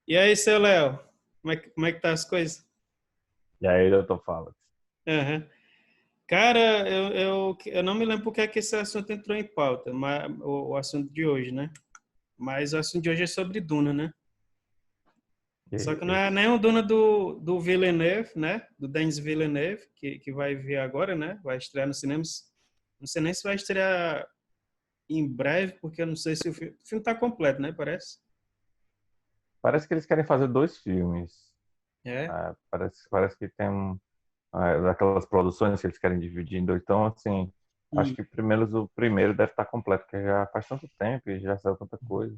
E aí, seu Léo, como é que tá as coisas? E aí eu tô falando. Aham. Cara, eu não me lembro porque é que esse assunto entrou em pauta, mas, o assunto de hoje, né? Mas o assunto de hoje é sobre Duna, né? Só que não é Isso. nem o Duna do Villeneuve, né? Do Denis Villeneuve, que vai vir agora, né? Vai estrear nos cinemas. Não sei nem se vai estrear em breve, porque eu não sei se o filme tá completo, né? Parece. Parece que eles querem fazer dois filmes. É. Parece que tem daquelas produções que eles querem dividir em dois. Então, assim, acho Hum. que o primeiro deve estar completo, porque já faz tanto tempo e já saiu tanta coisa.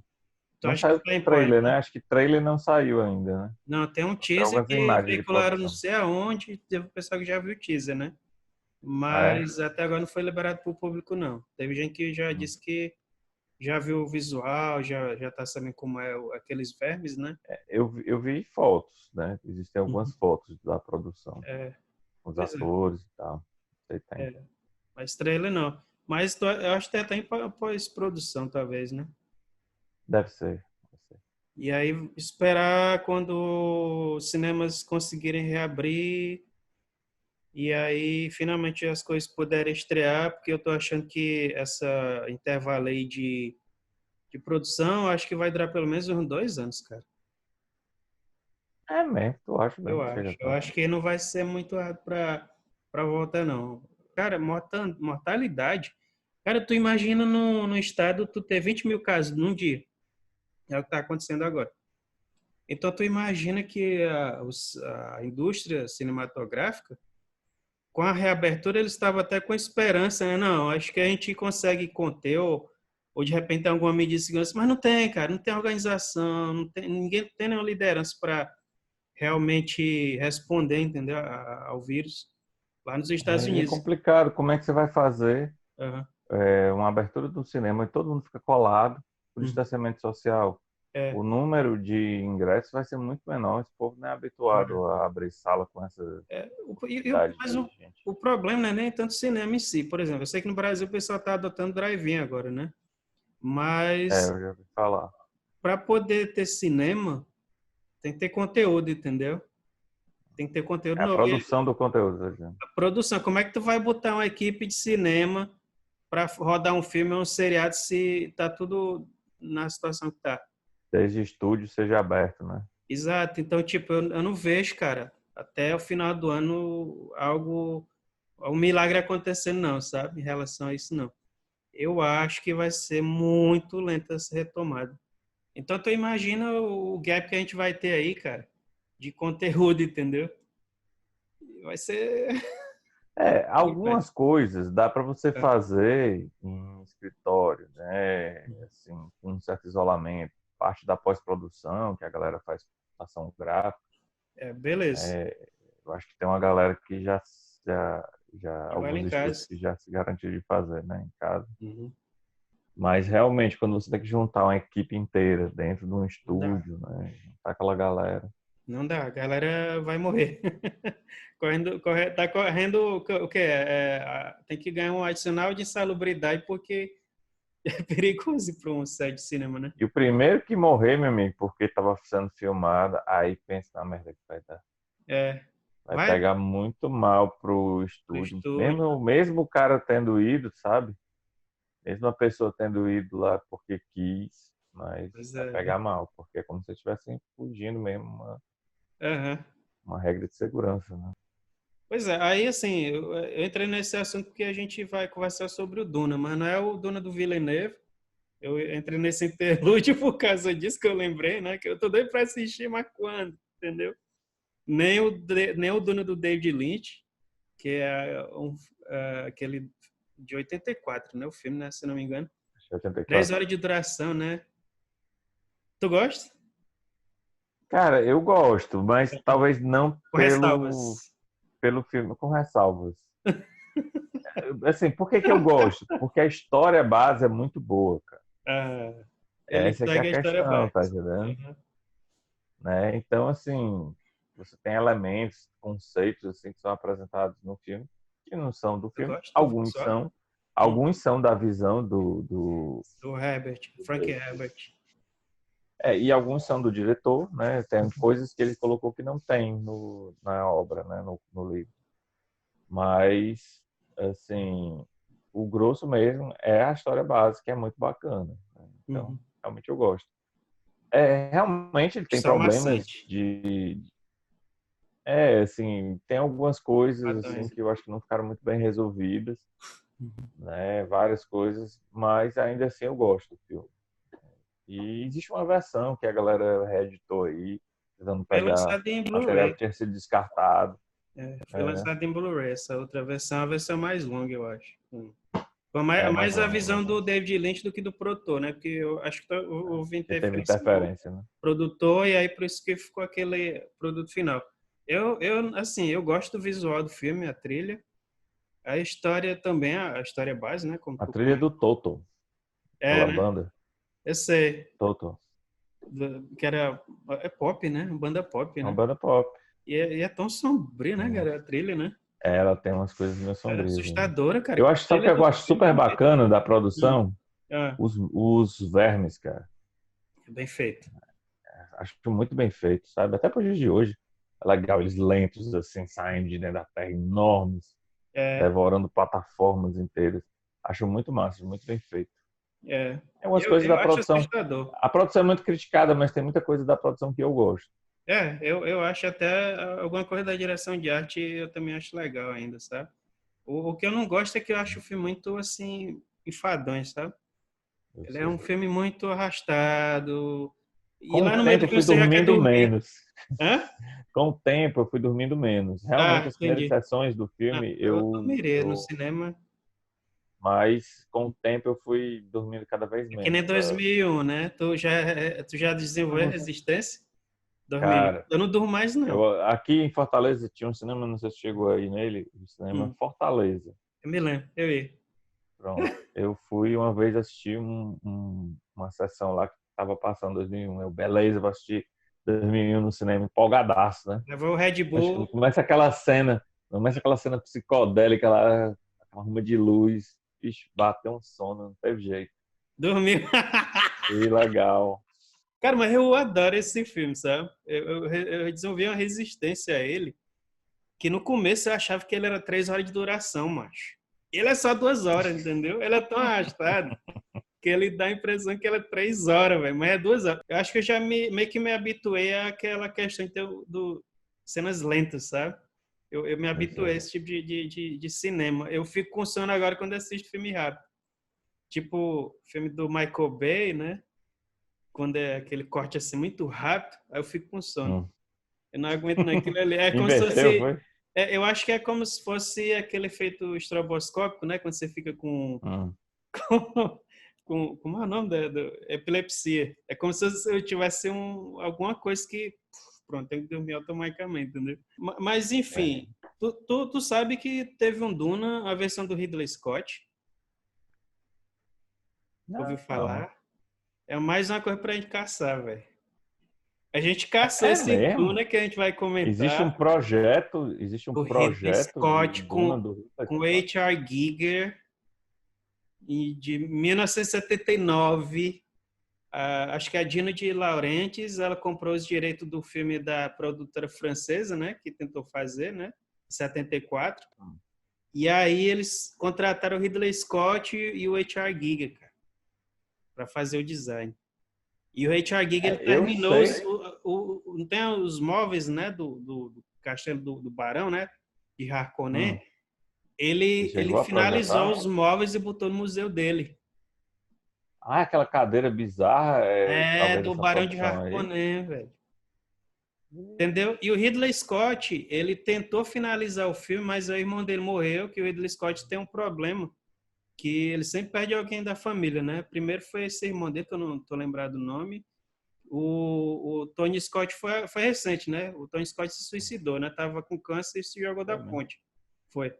Tu Não acha que saiu tá em qual trailer, né? ainda? Acho que trailer não saiu ainda, né? Não, tem um Tem teaser algumas que imagens de veicularam não produção. sei aonde, teve o pessoal que já viu o teaser, né? Ah, é? Mas até agora não foi liberado para o público, não. Teve gente que já Hum. disse que já viu o visual, já tá sabendo como é aqueles vermes, né? Eu vi fotos, né? Existem algumas Uhum. fotos da produção, É, os pois é, atores e tal. Sei tem. é. Mas trailer não. Mas eu acho que tem até em pós-produção, talvez, né? Deve ser. Deve ser. E aí esperar quando os cinemas conseguirem reabrir e aí finalmente as coisas puderem estrear, porque eu tô achando que essa intervalo aí de produção, acho que vai durar pelo menos uns 2 anos, cara. É mesmo, tu acha Eu mesmo que chega acho. Eu tanto? acho que não vai ser muito rápido para voltar, não. Cara, mortalidade. Cara, tu imagina no estado tu ter 20 mil casos num dia. É o que está acontecendo agora. Então tu imagina que a indústria cinematográfica, com a reabertura, eles estavam até com esperança, né? Não, acho que a gente consegue conter, ou de repente tem alguma medida de segurança, mas não tem, cara, não tem organização, não tem, ninguém tem nenhuma liderança para realmente responder, entendeu, ao vírus lá nos Estados É Unidos. complicado. Como é que você vai fazer Aham. uma abertura do cinema e todo mundo fica colado por Uhum. distanciamento social? É. O número de ingressos vai ser muito menor. Esse povo não é habituado a abrir sala com essa quantidade Mas de gente. o problema não é nem tanto o cinema em si. Por exemplo, eu sei que no Brasil o pessoal está adotando drive-in agora, né? É, Mas eu já ouvi falar. para poder ter cinema, tem que ter conteúdo, entendeu? Tem que ter conteúdo É a novo. E produção do conteúdo, tá dizendo. a produção, como é que tu vai botar uma equipe de cinema para rodar um filme ou um seriado se tá tudo na situação que tá? Desde estúdio seja aberto, né? Exato. Então, tipo, eu não vejo, cara, até o final do ano um milagre acontecendo, não, sabe? Em relação a isso, não. Eu acho que vai ser muito lenta essa retomada. Então, tu imagina o gap que a gente vai ter aí, cara, de conteúdo, entendeu? Vai ser Algumas coisas dá para você complicado. fazer em escritório, né? Assim, com um certo isolamento. Parte da pós-produção, que a galera faz ação gráfica. Beleza. Eu acho que tem uma galera que já Trabalho alguns em estúdios casa. que já se garantiu de fazer, né, em casa. Uhum. Mas realmente, quando você tem que juntar uma equipe inteira dentro de um Não dá. estúdio, né, juntar aquela galera. Não dá. A galera vai morrer. Tá correndo o quê? Tem que ganhar um adicional de insalubridade porque é perigoso para um set de cinema, né? E o primeiro que morrer, meu amigo, porque estava sendo filmada, aí pensa na merda que vai dar. É. Vai Vai pegar muito mal pro pro estúdio. estúdio. Mesmo o cara tendo ido, sabe? Mesmo a pessoa tendo ido lá porque quis, mas Pois vai é. pegar mal, porque é como se estivessem fugindo mesmo Aham. uma regra de segurança, né? Pois é, aí assim, eu entrei nesse assunto porque a gente vai conversar sobre o Duna, mas não é o Duna do Villeneuve. Eu entrei nesse interlúdio por causa disso que eu lembrei, né? Que eu tô doido pra assistir, mas quando? Entendeu? Nem o Duna do David Lynch, que aquele de 84, né? O filme, né? Se não me engano. Acho que é 10 84. horas de duração, né? Tu gosta? Cara, eu gosto, mas talvez não Com ressalvas. pelo filme, com ressalvas. Assim, por que que eu gosto? Porque a história base é muito boa, cara. Ah, ele Essa é que é a segue a história questão, tá base. entendendo? Uhum. Né? Então, assim, você tem elementos, conceitos assim que são apresentados no filme que não são do Tu filme. gosta do pessoal? Hum. Alguns são da visão do Do Herbert, Frank Herbert. E alguns são do diretor, né? Tem coisas que ele colocou que não tem na obra, né? No livro. Mas, assim, o grosso mesmo é a história básica, que é muito bacana, né? Então, Uhum. realmente eu gosto. Realmente ele tem Só problemas maçante. de... assim, tem algumas coisas assim Padrões. que eu acho que não ficaram muito bem resolvidas, Uhum. né? Várias coisas, mas ainda assim eu gosto do filme. E existe uma versão que a galera reeditou aí, tentando Foi pegar lançado em material Blu-ray. que tinha sido descartado. Foi É, lançado em Blu-ray. Essa outra versão é a versão mais longa, eu acho. Foi mais, mais mais a longa, visão mais do longa. David Lynch do que do produtor, né? Porque eu acho que houve Porque teve interferência do interferência, né? produtor e aí por isso que ficou aquele produto final. Assim, eu gosto do visual do filme, a trilha. A história também, a história base, né? Como A tu trilha comentou. do Toto, É, aquela né? banda, Eu sei. Toto. Que era... É pop, né? Banda pop, É uma né? banda pop. E é tão sombrio, né, Né? cara? A trilha, né? Ela tem umas coisas meio É sombrias, né? assustadora, cara. Eu Que acho, sabe o que trilha eu do acho filme super é medo. bacana da Hum. produção? Ah, Os vermes, cara. é bem feito. Acho muito bem feito, sabe? Até para os dias de hoje. É legal, eles lentos, assim, saindo de dentro da terra, enormes, É, devorando plataformas inteiras. Acho muito massa, muito bem feito. é. Tem algumas Eu, coisas da eu acho produção. assustador. A produção é muito criticada, mas tem muita coisa da produção que eu gosto. Eu acho até alguma coisa da direção de arte eu também acho legal ainda, sabe? O que eu não gosto é que eu acho o filme muito, assim, enfadonho, sabe? Eu Ele é um sei. filme muito arrastado. E Com lá o no meio tempo do eu filme fui você já quer dormindo dormir. menos. Hã? Com o tempo eu fui dormindo menos. Realmente, Ah, as primeiras entendi. sessões do Ah, filme, eu dormiria no cinema. mas com o tempo eu fui dormindo cada vez É que menos. nem 2001, né? Tu já desenvolveu resistência? Dormir. Cara, Eu não durmo mais, não. aqui em Fortaleza tinha um cinema, não sei se chegou aí nele, o cinema Hum, Fortaleza. eu me lembro, eu ia. Pronto. Eu fui uma vez assistir uma sessão lá que estava passando 2001. Beleza, vou assistir 2001 no cinema, empolgadaço, né? Levou o Red Mas quando Bull, começa aquela cena psicodélica lá, aquela ruma de luz, bicho, bateu um sono, não teve jeito. dormiu. E legal. Cara, mas eu adoro esse filme, sabe? Eu desenvolvi uma resistência a ele, que no começo eu achava que ele era 3 horas de duração, macho. Ele é só 2 horas, entendeu? Ele é tão arrastado que ele dá a impressão que ele é 3 horas, velho, mas é 2 horas. Eu acho que eu já meio que me habituei àquela questão do cenas lentas, sabe? Eu me Eu habituei a sei. esse tipo de cinema. Eu fico com sono agora quando assisto filme rápido. Tipo, filme do Michael Bay, né? Quando é aquele corte assim muito rápido, aí eu fico com sono. Hum. Eu não aguento não. Aquilo ali é como se Inverteu, fosse... foi? eu acho que é como se fosse aquele efeito estroboscópico, né? Quando você fica com... Hum. como é o nome epilepsia. É como se eu tivesse alguma coisa que... Pronto, tem que dormir automaticamente, entendeu? Mas, É. enfim, tu sabe que teve um Duna, a versão do Ridley Scott, ouviu Não. falar? É mais uma coisa pra gente caçar, velho. A gente caçou É esse mesmo? Duna que a gente vai comentar, Existe um do Ridley projeto de Scott Duna do Ridley com Scott? H.R. Giger, e de 1979. Acho que a Dina de Laurentiis, ela comprou os direitos do filme da produtora francesa, né, que tentou fazer, né, em 74. Hum. E aí eles contrataram o Ridley Scott e o H.R. Giger, cara, para fazer o design. E o H.R. Giger ele Eu terminou sei. não tem os móveis, né, do castelo do Barão, né, de Harkonnen. Hum. Você Ele chegou a finalizou projetar? os móveis e botou no museu dele. Ah, aquela cadeira bizarra, É, talvez do essa Barão de produção aí. Harkonnen, velho. Entendeu? E o Ridley Scott, ele tentou finalizar o filme, mas o irmão dele morreu, que o Ridley Scott tem um problema, que ele sempre perde alguém da família, né? Primeiro foi esse irmão dele, que eu não tô lembrado do nome. O Tony Scott foi recente, né? O Tony Scott se suicidou, né? Tava com câncer e se jogou da Foi mesmo. ponte. Foi.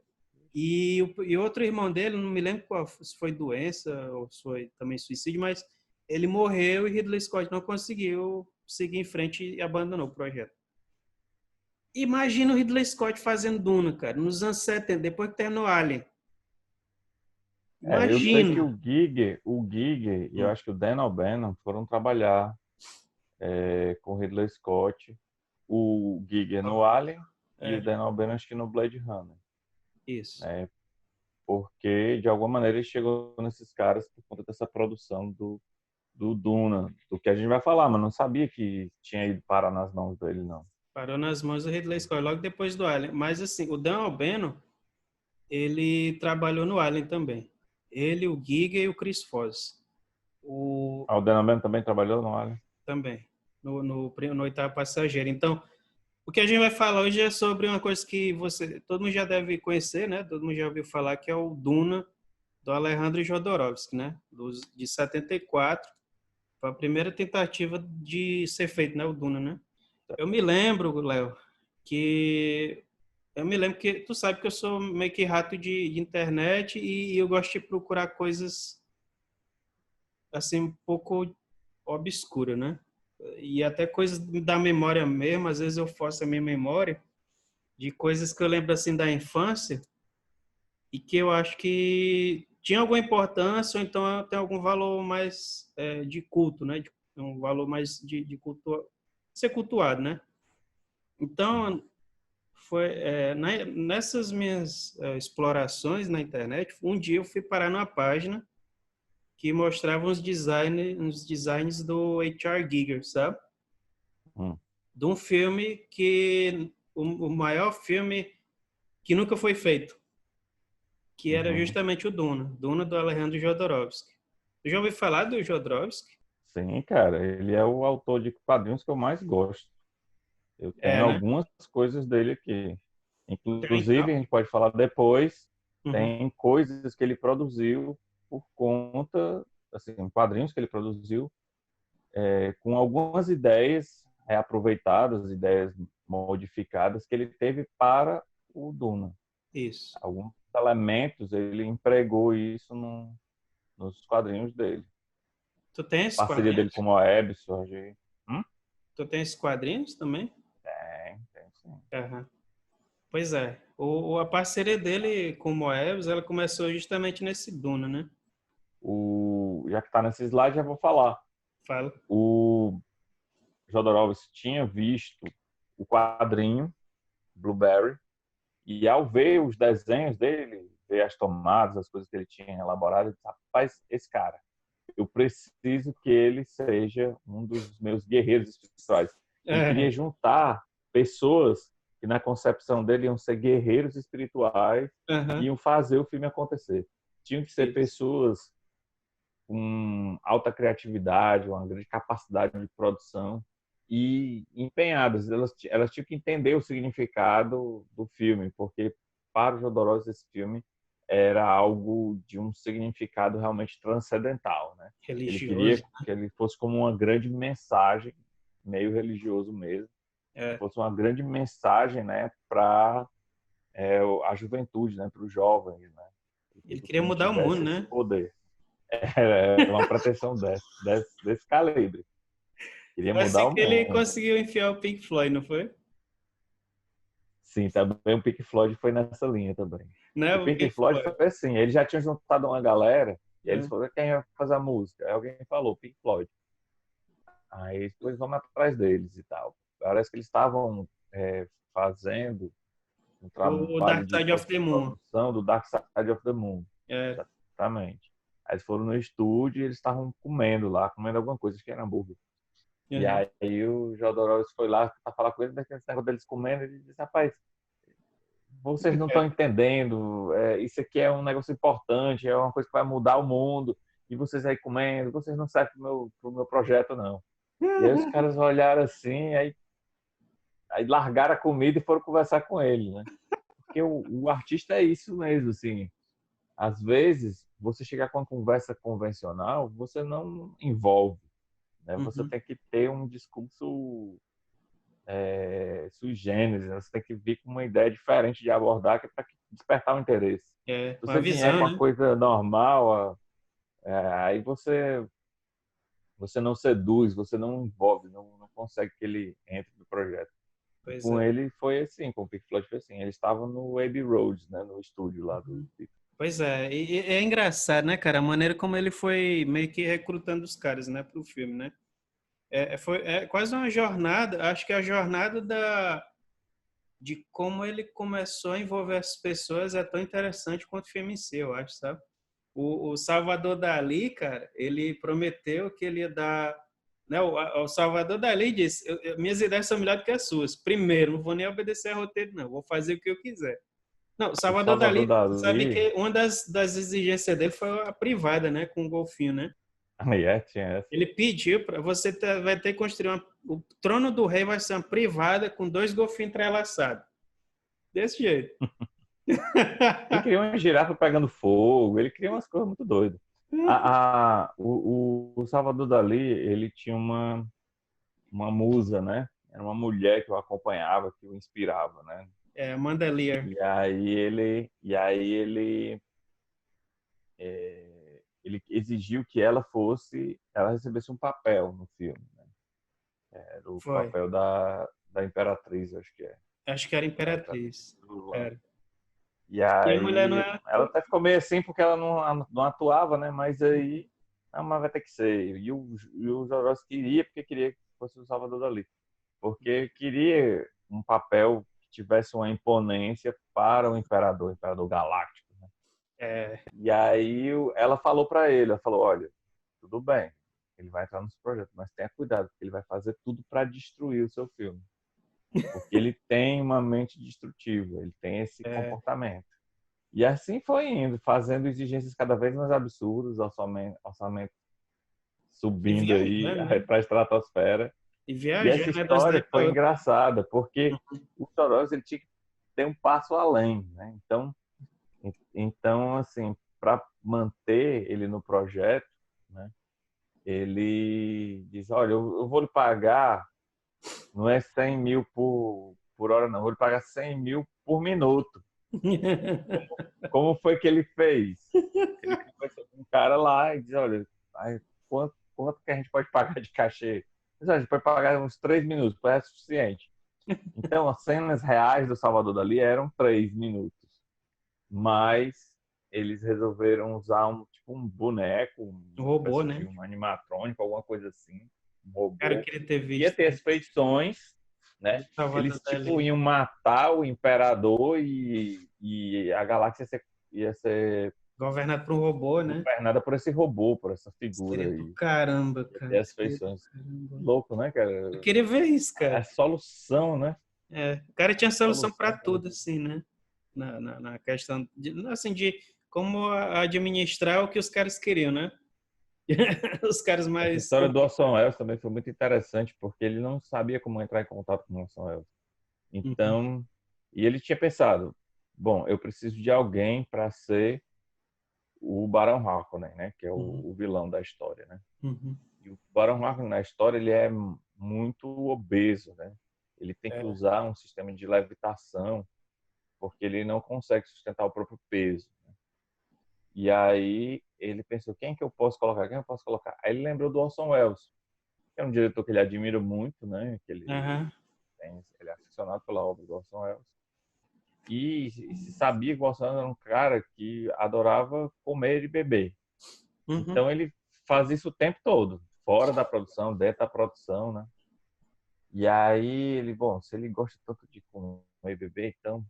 E outro irmão dele, não me lembro qual, se foi doença ou se foi também suicídio, mas ele morreu e Ridley Scott não conseguiu seguir em frente e abandonou o projeto. Imagina o Ridley Scott fazendo Duna, cara, nos anos 70, depois que terminou Alien. Eu sei que Imagina. o Giger e eu Hum. acho que o Dan O'Bannon foram trabalhar com Ridley Scott, o Giger no Alien e o É, Dan O'Bannon acho que no Blade Runner, isso. né? Porque de alguma maneira ele chegou nesses caras por conta dessa produção do Duna, do que a gente vai falar, mas não sabia que tinha ido parar nas mãos dele, não. Parou nas mãos do Ridley Scott logo depois do Alien. Mas assim, o Dan O'Bannon, ele trabalhou no Alien também. Ele, o Giga e o Chris Foss. O Ah, o Dan O'Bannon também trabalhou no Alien? também no Oitavo Passageiro. Então, o que a gente vai falar hoje é sobre uma coisa que todo mundo já deve conhecer, né? Todo mundo já ouviu falar, que é o Duna do Alejandro Jodorowsky, né? De 74. Foi a primeira tentativa de ser feito, né? O Duna, né? Eu me lembro, Léo, que tu sabe que eu sou meio que rato de internet e eu gosto de procurar coisas assim um pouco obscuras, né? E até coisas da memória mesmo, às vezes eu forço a minha memória de coisas que eu lembro assim da infância e que eu acho que tinha alguma importância ou então tem algum valor mais de culto, né? Um valor mais de culto, ser cultuado, né? Então, nessas minhas explorações na internet, um dia eu fui parar numa página que mostrava uns designs do H.R. Giger, sabe? Hum. De um filme o maior filme que nunca foi feito, que era Uhum. justamente o Duna do Alejandro Jodorowsky. Tu já ouviu falar do Jodorowsky? Sim, cara, ele é o autor de quadrinhos que eu mais gosto. Eu É, tenho né? algumas coisas dele aqui. Então, Inclusive, a gente pode falar depois, uhum, tem coisas que ele produziu por conta, assim, quadrinhos que ele produziu, com algumas ideias reaproveitadas, ideias modificadas que ele teve para o Duna. isso. Alguns elementos, ele empregou isso nos quadrinhos dele. Tu tem esses Parceria dele com quadrinhos? o Moebius, surgiu. Tu tem esses quadrinhos também? Tem sim. Aham. Pois é. A parceria dele com o Moebius, ela começou justamente nesse Duna, né? Já que está nesse slide, já vou falar. Fala. O Jodorowsky tinha visto o quadrinho Blueberry e ao ver os desenhos dele, ver as tomadas, as coisas que ele tinha elaborado, ele disse, rapaz, esse cara, eu preciso que ele seja um dos meus guerreiros espirituais. Ele queria É, juntar pessoas que na concepção dele iam ser guerreiros espirituais e aham, iam fazer o filme acontecer. Tinham que ser isso. pessoas com alta criatividade, uma grande capacidade de produção e empenhadas. Elas tinham que entender o significado do filme, porque para o Jodorowsky esse filme era algo de um significado realmente transcendental, né? Ele Religioso. queria que ele fosse como uma grande mensagem, meio religioso mesmo, que É. fosse uma grande mensagem, né, para a juventude, né, para os jovens, né? E Ele que o queria filme mudar o mundo, tivesse esse né? poder. É uma pretensão desse calibre. Queria mudar Parece o que ele mundo. conseguiu enfiar o Pink Floyd, não foi? Sim, também o Pink Floyd foi nessa linha também. Né? O O Pink Pink Floyd Floyd. foi assim, ele já tinha juntado uma galera, e aí eles Né? falaram, quem vai fazer a música? Aí alguém falou, Pink Floyd. Aí depois vamos atrás deles e tal. Parece que eles estavam fazendo um O trabalho Dark de Side of the Moon. pós-produção do Dark Side of the Moon. É. Exatamente. Aí eles foram no estúdio e eles estavam comendo lá, comendo alguma coisa, acho que era hambúrguer. E Uhum. aí o Jodorowsky foi lá para falar com eles, mas esse negócio deles comendo, ele disse, rapaz, vocês não estão entendendo, isso aqui é um negócio importante, é uma coisa que vai mudar o mundo, e vocês aí comendo, vocês não servem pro meu projeto, não. E aí os caras olharam assim, aí largaram a comida e foram conversar com ele, né? Porque o artista é isso mesmo, assim. Às vezes, você chegar com uma conversa convencional, você não envolve, né? Você Uhum. tem que ter um discurso sui generis, né? Você tem que vir com uma ideia diferente de abordar que é para despertar o interesse. É, Se uma você vier visão, com a né? coisa normal, aí você não seduz, você não envolve, não consegue que ele entre no projeto. E Pois com é. ele foi assim, com o Pink Floyd foi assim. Eles estavam no Abbey Road, né, no estúdio lá do. Uhum. Pois é, e é engraçado, né, cara? A maneira como ele foi meio que recrutando os caras, né, pro filme, né? É quase uma jornada, acho que a jornada de como ele começou a envolver as pessoas é tão interessante quanto o filme em si, eu acho, sabe? O Salvador Dalí, cara, ele prometeu que ele ia dar. Né, o Salvador Dalí disse: minhas ideias são melhores que as suas. Primeiro, não vou nem obedecer a roteiro, não, vou fazer o que eu quiser. Não, o O Salvador Salvador Dalí, sabe Dali, que uma das exigências dele foi a privada, né, com o golfinho, né? aí tinha essa. Ele pediu para você vai ter que construir o trono do rei vai ser uma privada com 2 golfinhos entrelaçados. Desse jeito. Ele queria uma girafa pegando fogo, ele queria umas coisas muito doidas. O Salvador Dali, ele tinha uma musa, né? Era uma mulher que o acompanhava, que o inspirava, né? Amanda Lear. Ele exigiu que ela recebesse um papel no filme, né? Era o Foi. papel da Imperatriz, acho que é. Acho que era Da Imperatriz Imperatriz. Lula. Era. E E a mulher não aí, é. ela até ficou meio assim porque ela não atuava, né? Mas aí, não, mas vai ter que ser. E o Jodorowsky queria, porque queria que fosse o Salvador Dalí. Porque queria um papel que tivesse uma imponência para o Imperador Galáctico, né? É, E aí, ela falou para ele, ela falou, olha, tudo bem, ele vai entrar nesse projeto, mas tenha cuidado, porque ele vai fazer tudo para destruir o seu filme. Porque ele tem uma mente destrutiva, ele tem esse é, comportamento. E assim foi indo, fazendo exigências cada vez mais absurdas, orçamento e subindo aí viajando, né? para a estratosfera. E E essa viajando, né? Da história cidade para foi outra. engraçada, porque o Soros ele tinha que ter um passo além, né? Então assim, para manter ele no projeto, né? Ele diz, olha, eu vou lhe pagar, não é 100 mil por hora, não, eu vou lhe pagar 100 mil por minuto. Como foi que ele fez? Ele conversou com um cara lá e diz, olha, quanto que a gente pode pagar de cachê? Diz, a gente pode pagar uns 3 minutos, é suficiente. Então, as cenas reais do Salvador Dali eram 3 minutos. Mas eles resolveram usar tipo um boneco, O uma robô, espécie de né? um animatrônico, alguma coisa assim, um Cara, eu robô. queria ter Ia visto ter as feições, né? do Salvador Eles tipo Dali. iam matar o imperador e a galáxia ia ser Governado por um robô, né? governada por esse robô, por essa figura Seria do aí. caramba, Ia cara. ter as Seria do feições. caramba. Louco, né, Eu cara? queria ver isso, A cara. solução, né? O cara tinha A solução para solução para tudo, assim, né? Na questão de, assim, de como administrar o que os caras queriam, né? Os caras essa mais história do Orson complicados. Welles também foi muito interessante, porque ele não sabia como entrar em contato com o Orson Welles. Uhum, Então, e ele tinha pensado, bom, eu preciso de alguém para ser o Barão Harkonnen, né, que é uhum, o vilão da história, né? uhum. E o Barão Harkonnen na história ele é muito obeso, né? Ele tem que É, usar um sistema de levitação porque ele não consegue sustentar o próprio peso. E aí ele pensou, quem que eu posso colocar? Quem eu posso colocar? Aí ele lembrou do Orson Welles, que é um diretor que ele admira muito, né? aham. Ele é aficionado pela obra do Orson Welles. E se sabia que o Orson Welles era um cara que adorava comer e beber. Uhum. Então ele faz isso o tempo todo, fora da produção, dentro da produção, né? E aí ele, bom, se ele gosta tanto de comer e beber, então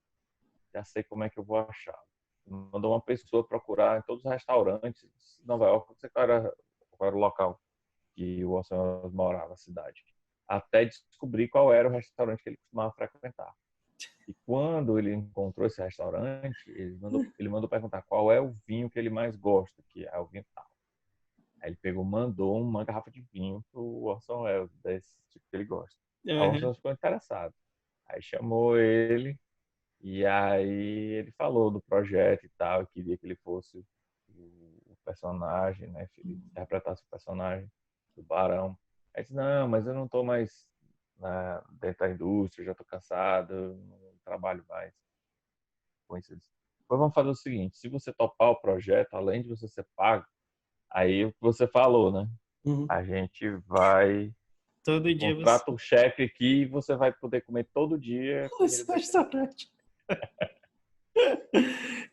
já sei como é que eu vou achar. Mandou uma pessoa procurar em todos os restaurantes de Nova York, não sei qual era o local que o Orson Welles morava, a cidade, até descobrir qual era o restaurante que ele costumava frequentar. E quando ele encontrou esse restaurante, ele mandou perguntar qual é o vinho que ele mais gosta, que é o vinho tal. Aí ele mandou uma garrafa de vinho pro Orson Welles, desse tipo que ele gosta. Aí o Orson Aham. Welles ficou interessado. Aí chamou ele, e aí ele falou do projeto e tal, e queria que ele fosse o personagem, né? Que ele interpretasse o personagem do Barão. Aí disse, não, mas eu não estou mais dentro da indústria, já estou cansado, não trabalho mais com isso. Depois vamos fazer o seguinte, se você topar o projeto, além de você ser pago, aí o que você falou, né? Uhum. A gente vai, Todo dia você. contrata o chefe aqui e você vai poder comer todo dia comida Esse e beber. restaurante.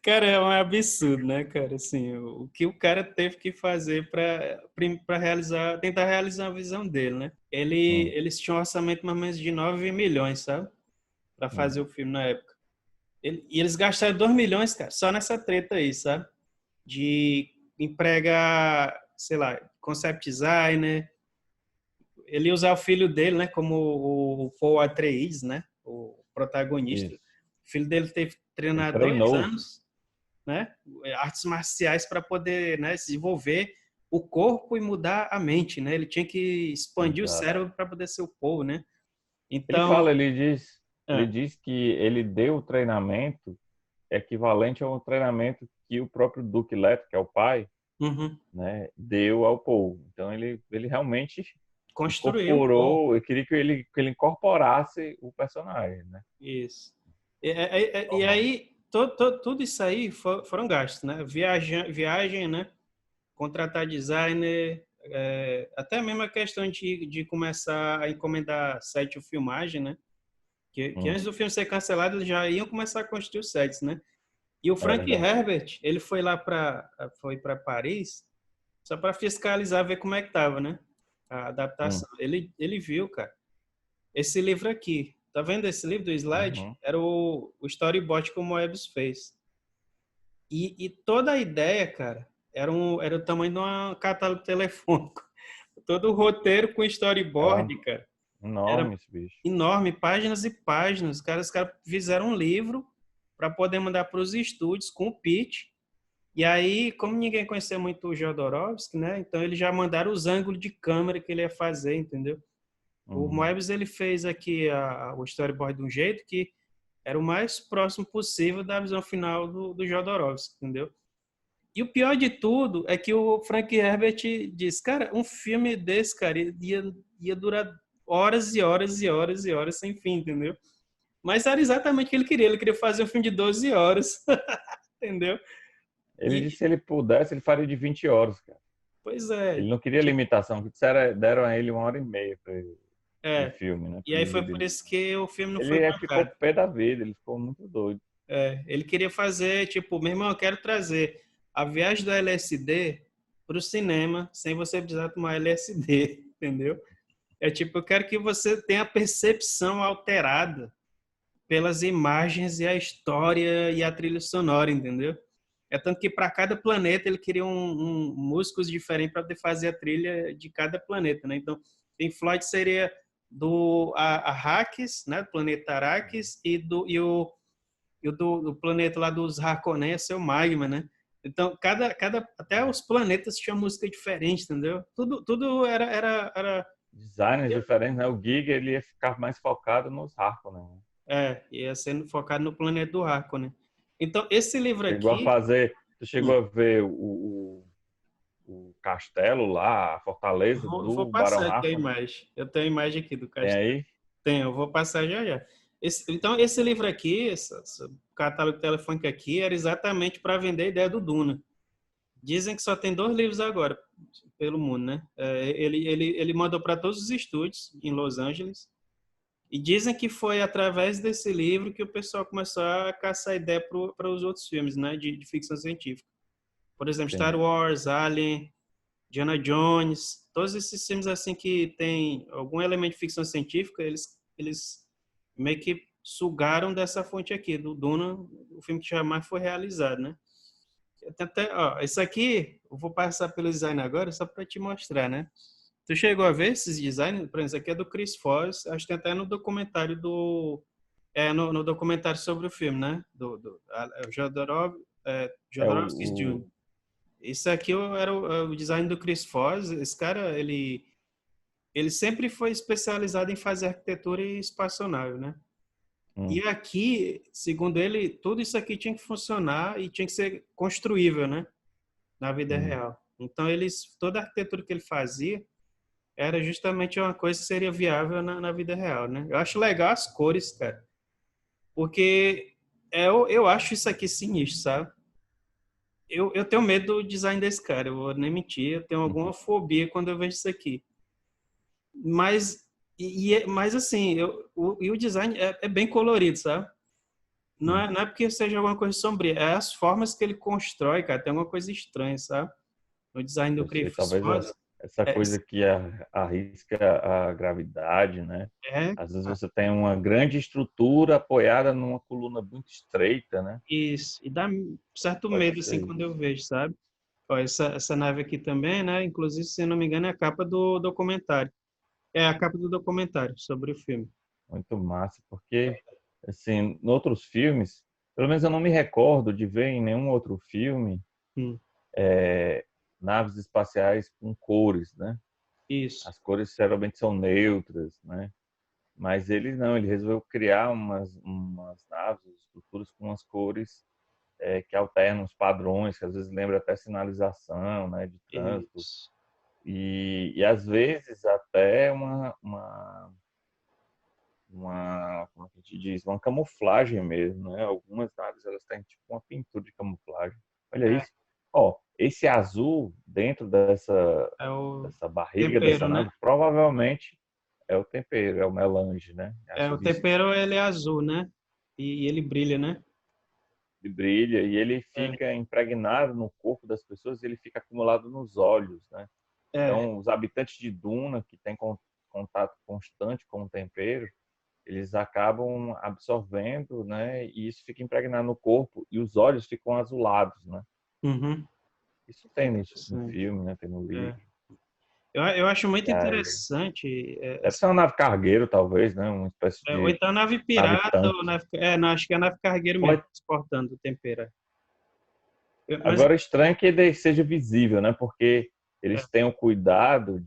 Cara, é um absurdo, né, cara? Assim, o que o cara teve que fazer para realizar, tentar realizar a visão dele, né? Hum, Eles tinham um orçamento mais ou menos de 9 milhões, sabe? Para hum. fazer o filme na época. E eles gastaram 2 milhões, cara, só nessa treta aí, sabe? De empregar, sei lá, concept designer. Ele usar o filho dele, né, como o Paul Atreides, né? O protagonista. O Isso. filho dele teve que Ele treinar 2 treinou. anos, né? Artes marciais para poder, né, desenvolver o corpo e mudar a mente, né? Ele tinha que expandir o Exato. cérebro para poder ser o Paul, né? Ele Então, fala, ele ah, diz que ele deu o treinamento equivalente ao treinamento que o próprio Duke Leto, que é o pai, uhum, né, deu ao Paul. Então ele realmente construiu o Paul. incorporou, eu queria que ele incorporasse o personagem, né? Isso. E aí, tudo isso aí foram gastos, né? Viagem, né? Contratar designer, até mesmo a questão de começar a encomendar set de filmagem, né? Que Hum, antes do filme ser cancelado, eles já iam começar a construir os sets, né? E o é Frank verdade. Herbert, ele foi para Paris só para fiscalizar, ver como é que tava, né? A Hum, adaptação. Ele viu, cara, esse livro aqui. Tá vendo esse livro do slide? uhum. Era o storyboard que o Moebius fez. E toda a ideia, cara, era o tamanho de um catálogo telefônico. Todo o roteiro com Era storyboard, cara, era enorme esse bicho. enorme, páginas e páginas. Os caras fizeram um livro para poder mandar para os estúdios com o pitch. E aí, como ninguém conhecia muito o Jodorowsky, né? Então eles já mandaram os ângulos de câmera que ele ia fazer, entendeu? O Uhum. Moebius ele fez aqui o storyboard de um jeito que era o mais próximo possível da visão final do Jodorowsky, entendeu? E o pior de tudo é que o Frank Herbert diz, cara, um filme desse, cara, ia durar horas e horas e horas e horas sem fim, entendeu? Mas era exatamente o que ele queria. Ele queria fazer um filme de 12 horas, entendeu? Ele disse E, que se ele pudesse, ele faria de 20 horas, cara. pois é, Ele não queria tipo, limitação, que deram a ele 1 hora e meia de é. filme, né? E Para aí ele foi por dirigir. isso que o filme não foi Ele ficou marcado. pé da vida, ele ficou muito doido. Ele queria fazer, tipo, meu irmão, eu quero trazer a viagem do LSD para o cinema sem você precisar tomar LSD, entendeu? É tipo, eu quero que você tenha a percepção alterada pelas imagens e a história e a trilha sonora, entendeu? É tanto que para cada planeta ele queria músicos diferentes para poder fazer a trilha de cada planeta, né? Então, Pink Floyd seria do Arrakis, né? Do planeta Arrakis do planeta lá dos Harkonnen ia ser o Magma, né? Então, até os planetas tinham música diferente, entendeu? Tudo era Designers diferentes, né? O Giga ele ia ficar mais focado nos Harkonnen, né? ia sendo focado no planeta do Harkonnen. Então, esse livro Chegou a aqui, fazer, tu hum, chegou a ver o castelo lá, a fortaleza vou do Barão passar aqui a Harkonnen? imagem. Eu tenho a imagem aqui do Tem castelo. aí? Tenho, eu vou passar já já. Então, esse livro aqui, esse catálogo telefônico aqui, era exatamente para vender a ideia do Duna. Dizem que só tem 2 livros agora pelo mundo, né? Ele mandou para todos os estúdios em Los Angeles. E dizem que foi através desse livro que o pessoal começou a caçar ideia para os outros filmes, né? De ficção científica. Por exemplo, Star Entendi. Wars, Alien, Indiana Jones, todos esses filmes assim que tem algum elemento de ficção científica, eles meio que sugaram dessa fonte aqui, do Duna, o filme que jamais foi realizado, né? Até, ó, isso aqui, eu vou passar pelo design agora só para te mostrar, né? Tu chegou a ver esses designs? Por exemplo, esse aqui é do Chris Foss, acho que tem até no documentário no documentário sobre o filme, né? É Jodorowsky Jr. Isso aqui era o design do Chris Foss. Esse cara, ele sempre foi especializado em fazer arquitetura e espaçonave, né? hum, E aqui, segundo ele, tudo isso aqui tinha que funcionar e tinha que ser construível, né? Na vida hum. real. Então, toda a arquitetura que ele fazia era justamente uma coisa que seria viável na vida real, né? Eu acho legal as cores, cara, porque eu acho isso aqui sinistro, sabe? Eu tenho medo do design desse cara, eu vou nem mentir, eu tenho alguma fobia quando eu vejo isso aqui. Mas, mas assim, e o design é bem colorido, sabe? não é porque seja alguma coisa sombria, é as formas que ele constrói, cara. Tem alguma coisa estranha, sabe? O design do Eu sei, Cliff talvez Foda. essa É, coisa que arrisca a gravidade, né? é, Às vezes você tem uma grande estrutura apoiada numa coluna muito estreita, né? isso. E dá certo Pode medo, assim, ser quando isso. eu vejo, sabe? Ó, essa nave aqui também, né? Inclusive, se não me engano, é a capa do documentário. É a capa do documentário sobre o filme. Muito massa, porque, assim, em outros filmes, pelo menos eu não me recordo de ver em nenhum outro filme Hum, naves espaciais com cores, né? isso. As cores geralmente são neutras, né? Mas ele não, ele resolveu criar umas naves, estruturas com umas cores que alternam os padrões, que às vezes lembra até sinalização, né, de trânsito. Isso. E às vezes até como é que a gente diz, uma camuflagem mesmo, né? Algumas naves elas têm tipo uma pintura de camuflagem. Olha É, isso. Ó, esse azul dentro é o dessa barriga dessa tempero, né? nave provavelmente é o tempero, é o melange, né? É, Acho o disso. tempero, ele é azul, né? E ele brilha, né? Ele brilha e ele É, fica impregnado no corpo das pessoas, e ele fica acumulado nos olhos, né? é. Então, os habitantes de Duna que têm contato constante com o tempero, eles acabam absorvendo, né? E isso fica impregnado no corpo e os olhos ficam azulados, né? Uhum. Isso tem no Interessante. filme, né? Tem no É. livro. Eu acho muito E aí, interessante. deve ser uma nave cargueiro, talvez, né? Uma espécie Ou de então nave nave pirata, ou tanque. nave, não, acho que é nave cargueiro mesmo, Pode- transportando o tempero. Mas, Agora, estranho que ele seja visível, né? Porque é, eles têm o cuidado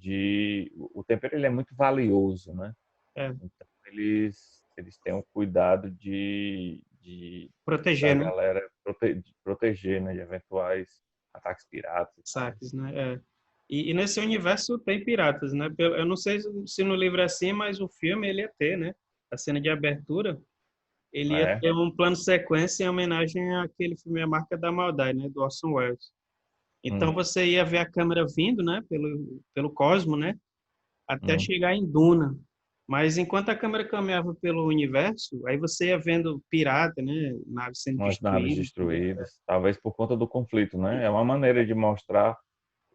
o tempero ele é muito valioso, né? é, Então, eles têm o cuidado da proteger, né? galera de proteger, né? De eventuais ataques piratas e tal. Saques, né? É. E nesse universo tem piratas, né? Eu não sei se no livro é assim, mas o filme ele ia ter, né? A cena de abertura, ele ia É. ter um plano sequência em homenagem àquele filme A Marca da Maldade, né? Do Orson Welles. Então Hum, você ia ver a câmera vindo, né? Pelo cosmo, né? Até hum. chegar em Duna. Mas enquanto a câmera caminhava pelo universo, aí você ia vendo pirata, né? Naves sendo Umas naves destruídas, entendeu? destruídas, talvez por conta do conflito, né? É uma maneira de mostrar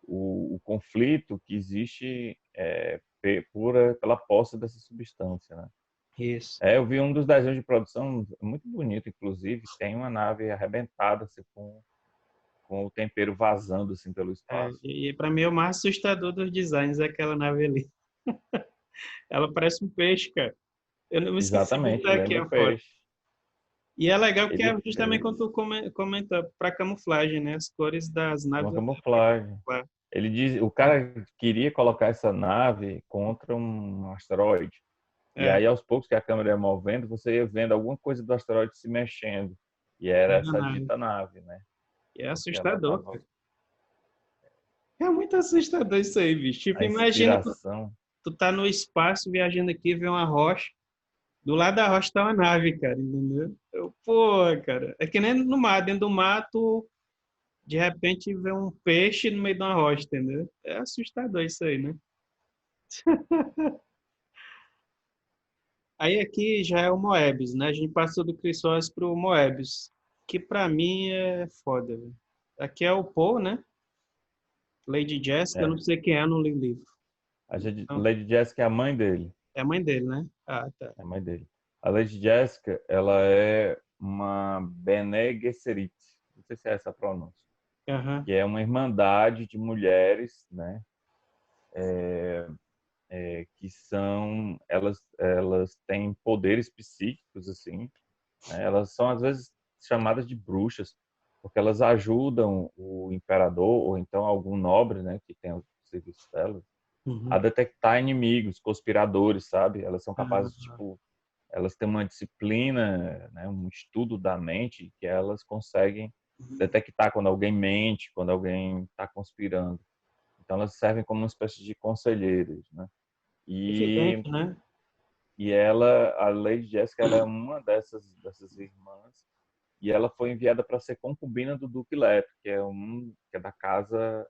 o conflito que existe pela posse dessa substância, né? Isso. Eu vi um dos desenhos de produção muito bonito, inclusive, tem uma nave arrebentada assim, com o tempero vazando assim pelo É, espaço. e para mim o mais assustador dos designs é aquela nave ali. Ela parece um peixe, cara. Eu não me esqueci de Exatamente, botar aqui lembra a o foto. peixe. E é legal porque Ele é justamente quando fez tu comenta para camuflagem, né? As cores das uma naves até pra camuflagem. camuflar. Ele diz, o cara queria colocar essa nave contra um asteroide. E É, aí, aos poucos que a câmera ia movendo, você ia vendo alguma coisa do asteroide se mexendo. E era é na essa nave. dita nave, né? E é Porque ela assustador, tava cara. É muito assustador isso aí, bicho. Tipo, a imagina inspiração. tu tá no espaço viajando aqui, vê uma rocha. Do lado da rocha tá uma nave, cara, entendeu? Pô, cara. É que nem no mar, dentro do mato, de repente vê um peixe no meio de uma rocha, entendeu? É assustador isso aí, né? Aí aqui já é o Moebius, né? A gente passou do Chrysaor pro Moebius, que pra mim é foda, velho. Aqui é o Poe, né? Lady Jessica, eu É. não sei quem é no livro. Então, Lady Jessica é a mãe dele. é a mãe dele, né? Ah, tá. É a mãe dele. A Lady Jessica, ela é uma Bene Gesserit. Não sei se é essa a pronúncia. Aham. Que é uma irmandade de mulheres, né? Que são elas têm poderes psíquicos assim, né? Elas são às vezes chamadas de bruxas porque elas ajudam o imperador ou então algum nobre, né, que tem o serviço delas a Uhum. detectar inimigos, conspiradores, sabe? Elas são capazes Ah, tipo elas têm uma disciplina, né, um estudo da mente que elas conseguem detectar quando alguém mente, quando alguém está conspirando. Então elas servem como uma espécie de conselheiros, né? E, evidente, né? a Lady Jessica, ela é uma dessas irmãs e ela foi enviada para ser concubina do Duque Leto, que é da casa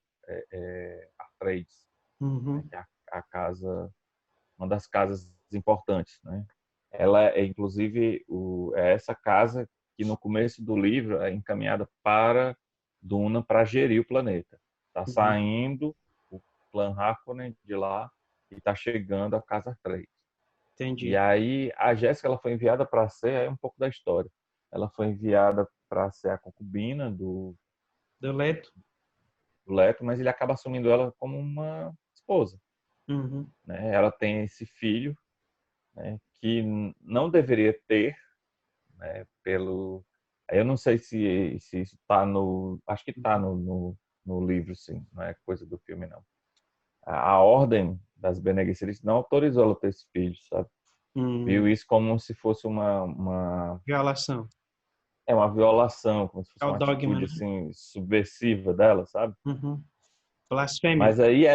Atreides, né? Uhum. Que é a casa, uma das casas importantes, né? Ela é inclusive é essa casa que no começo do livro é encaminhada para Duna para gerir o planeta. Está saindo o clã Harkonnen de lá e está chegando a Casa 3. Entendi. E aí a Jéssica ela foi enviada para ser, aí um pouco da história. Ela foi enviada para ser a concubina Do Leto. do Leto, mas ele acaba assumindo ela como uma esposa. Uhum. Né? Ela tem esse filho, né, que não deveria ter, né, pelo... Eu não sei se isso está no... Acho que está no livro, sim. Não é coisa do filme, não. A ordem das Bene Gesserit não autorizou ela ter esse filho, sabe? Viu isso como se fosse Violação. uma violação, como se É fosse o uma dogma, atitude né? assim subversiva dela, sabe? Uhum. Blasfêmia. Mas aí Uhum.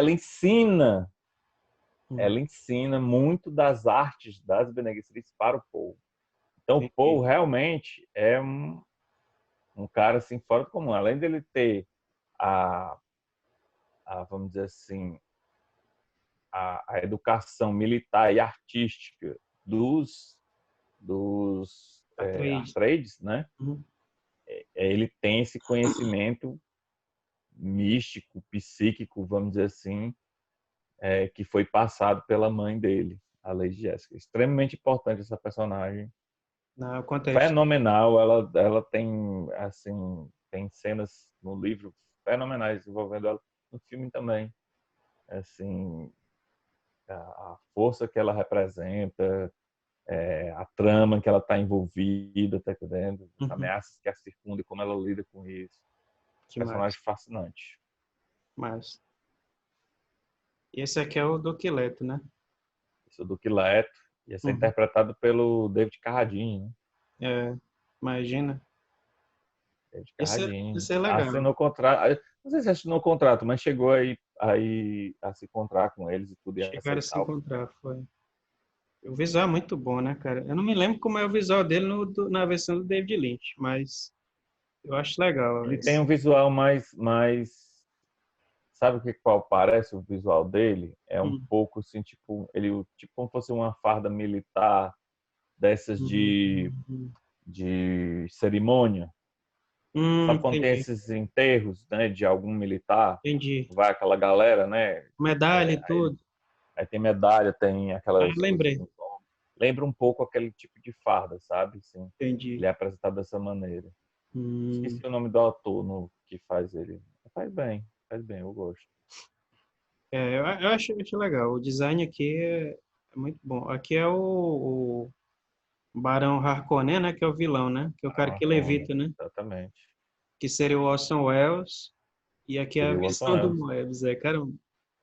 ela ensina muito das artes das Bene Gesserit para o povo. Então o Entendi. povo realmente é um cara assim fora do comum. Além dele ter a, vamos dizer assim, a educação militar e artística dos Atreides. Atreides, né? Uhum. Ele tem esse conhecimento místico, psíquico, vamos dizer assim, que foi passado pela mãe dele, a Lady Jéssica. Extremamente importante essa personagem, Não, contexto. fenomenal. Ela tem assim, tem cenas no livro fenomenais envolvendo ela, no filme também. Assim, a força que ela representa, a trama que ela está envolvida, tá entendendo? As Uhum. ameaças que a circundam e como ela lida com isso. Que Personagem mais? fascinante. Mais. E esse aqui é o Duque Leto, né? Isso do Leto ia ser Uhum. interpretado pelo David Carradine, né? É, imagina. David Carradine. Esse é legal. Assinou contrato, não sei se assinou contrato, mas chegou aí a se encontrar com eles e tudo, e Chegaram a se aceitar o encontrar, foi. O visual é muito bom, né, cara? Eu não me lembro como é o visual dele na versão do David Lynch, mas eu acho legal. Ele tem um visual mais, sabe qual parece o visual dele? É um Hum, pouco assim, tipo, ele tipo como fosse uma farda militar dessas hum, hum. de cerimônia. Sabe quando tem Entendi, esses enterros, né, de algum militar? entendi. Vai aquela galera, né? Medalha e Aí tudo. tem medalha, tem Ah, aquelas coisas lembrei. no ombro. Lembra um pouco aquele tipo de farda, sabe? Sim. Entendi. Ele é apresentado dessa maneira. Hum. Esqueci o nome do ator que faz ele. Faz bem, eu gosto. Eu acho legal. O design aqui é muito bom. Aqui é o Barão Harkonnen, né? Que é o vilão, né? Que é o cara que Marconi, levita, né? exatamente. Que seria o Orson Welles. E aqui é a Seria o Orson versão do Welles. Moebius. É, cara,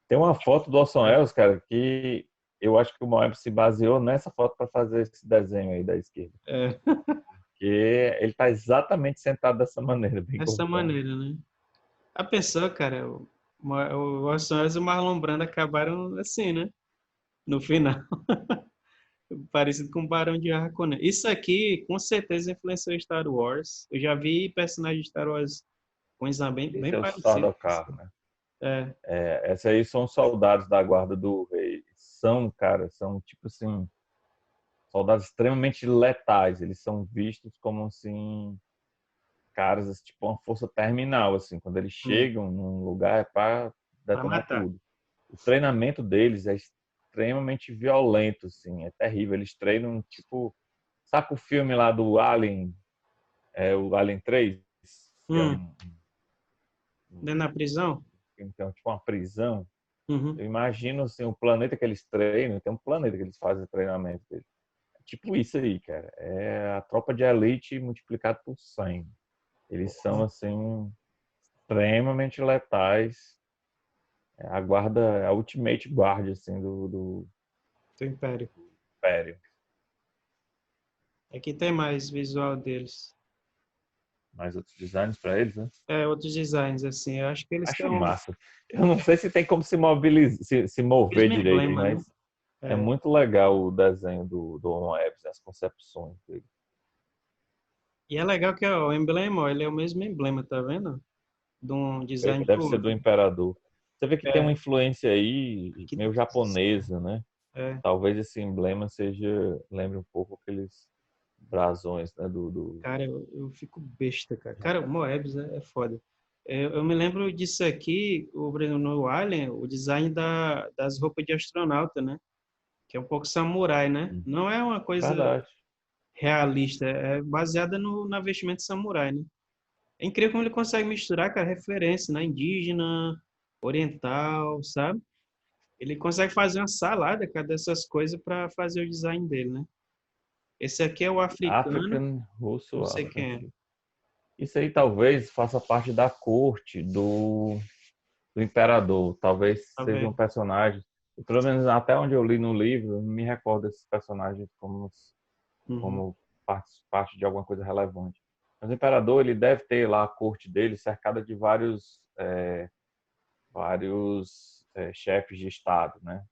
Tem uma foto do Orson Welles, cara, que eu acho que o Moebius se baseou nessa foto para fazer esse desenho aí da esquerda. é, Que ele tá exatamente sentado dessa maneira, bem dessa cortado. maneira, né? A pessoa, cara, o Orson Welles e o Marlon Brando acabaram assim, né? No final. Parecido com o Barão de Harkonnen. Isso aqui, com certeza, influenciou Star Wars. Eu já vi personagens de Star Wars com design Esse bem é o parecido. Sardaukar, né? É, Essa aí são soldados da guarda do rei. São, cara, são tipo assim, soldados extremamente letais. Eles são vistos como assim, caras assim, tipo uma força terminal, assim. Quando eles chegam num lugar é para para detonar matar. tudo. O treinamento deles é extremamente violento, assim, é terrível. Eles treinam tipo, sabe o filme lá do Alien, o Alien 3, que é Hum, dentro da prisão? então, tipo uma prisão. Uhum. Eu imagino assim, o planeta que eles treinam, tem um planeta que eles fazem treinamento deles. É tipo isso aí, cara. É a tropa de elite multiplicado por 100. Eles são assim extremamente letais. A guarda, a ultimate guard assim do Do Império. Império. Aqui tem mais visual deles. Mais outros designs para eles, né? É, outros designs, assim. Eu acho que eles Acho estão. massa. Eu não sei se tem como se mobilizar, se mover Mesmo direito, emblema, né? mas é É. muito legal o desenho do Homo Erectus, as concepções dele. E é legal que ó, o emblema, ó, ele é o mesmo emblema, tá vendo? De um design para Deve o ser do outro. imperador. Você vê que tem uma É, influência aí aqui, meio japonesa, né? é, Talvez esse emblema lembre um pouco aqueles brasões, né, Cara, eu fico besta, cara. Cara, o Moebius é foda. Eu me lembro disso aqui, o Bruno no Alien, o design das roupas de astronauta, né? Que é um pouco samurai, né? Não é uma coisa Verdade. realista, é baseada na vestimenta samurai, né? É incrível como ele consegue misturar, cara, referência, né? Indígena, oriental, sabe? Ele consegue fazer uma salada, cara, dessas coisas para fazer o design dele, né? Esse aqui é o africano, African, não russo, sei African quem é. Chief. Isso aí talvez faça parte da corte do imperador. Talvez Tá seja um vendo? personagem. Pelo menos até onde eu li no livro, eu não me recordo desses personagens Uhum. como parte de alguma coisa relevante. Mas o imperador ele deve ter lá a corte dele cercada de vários chefes de estado, né?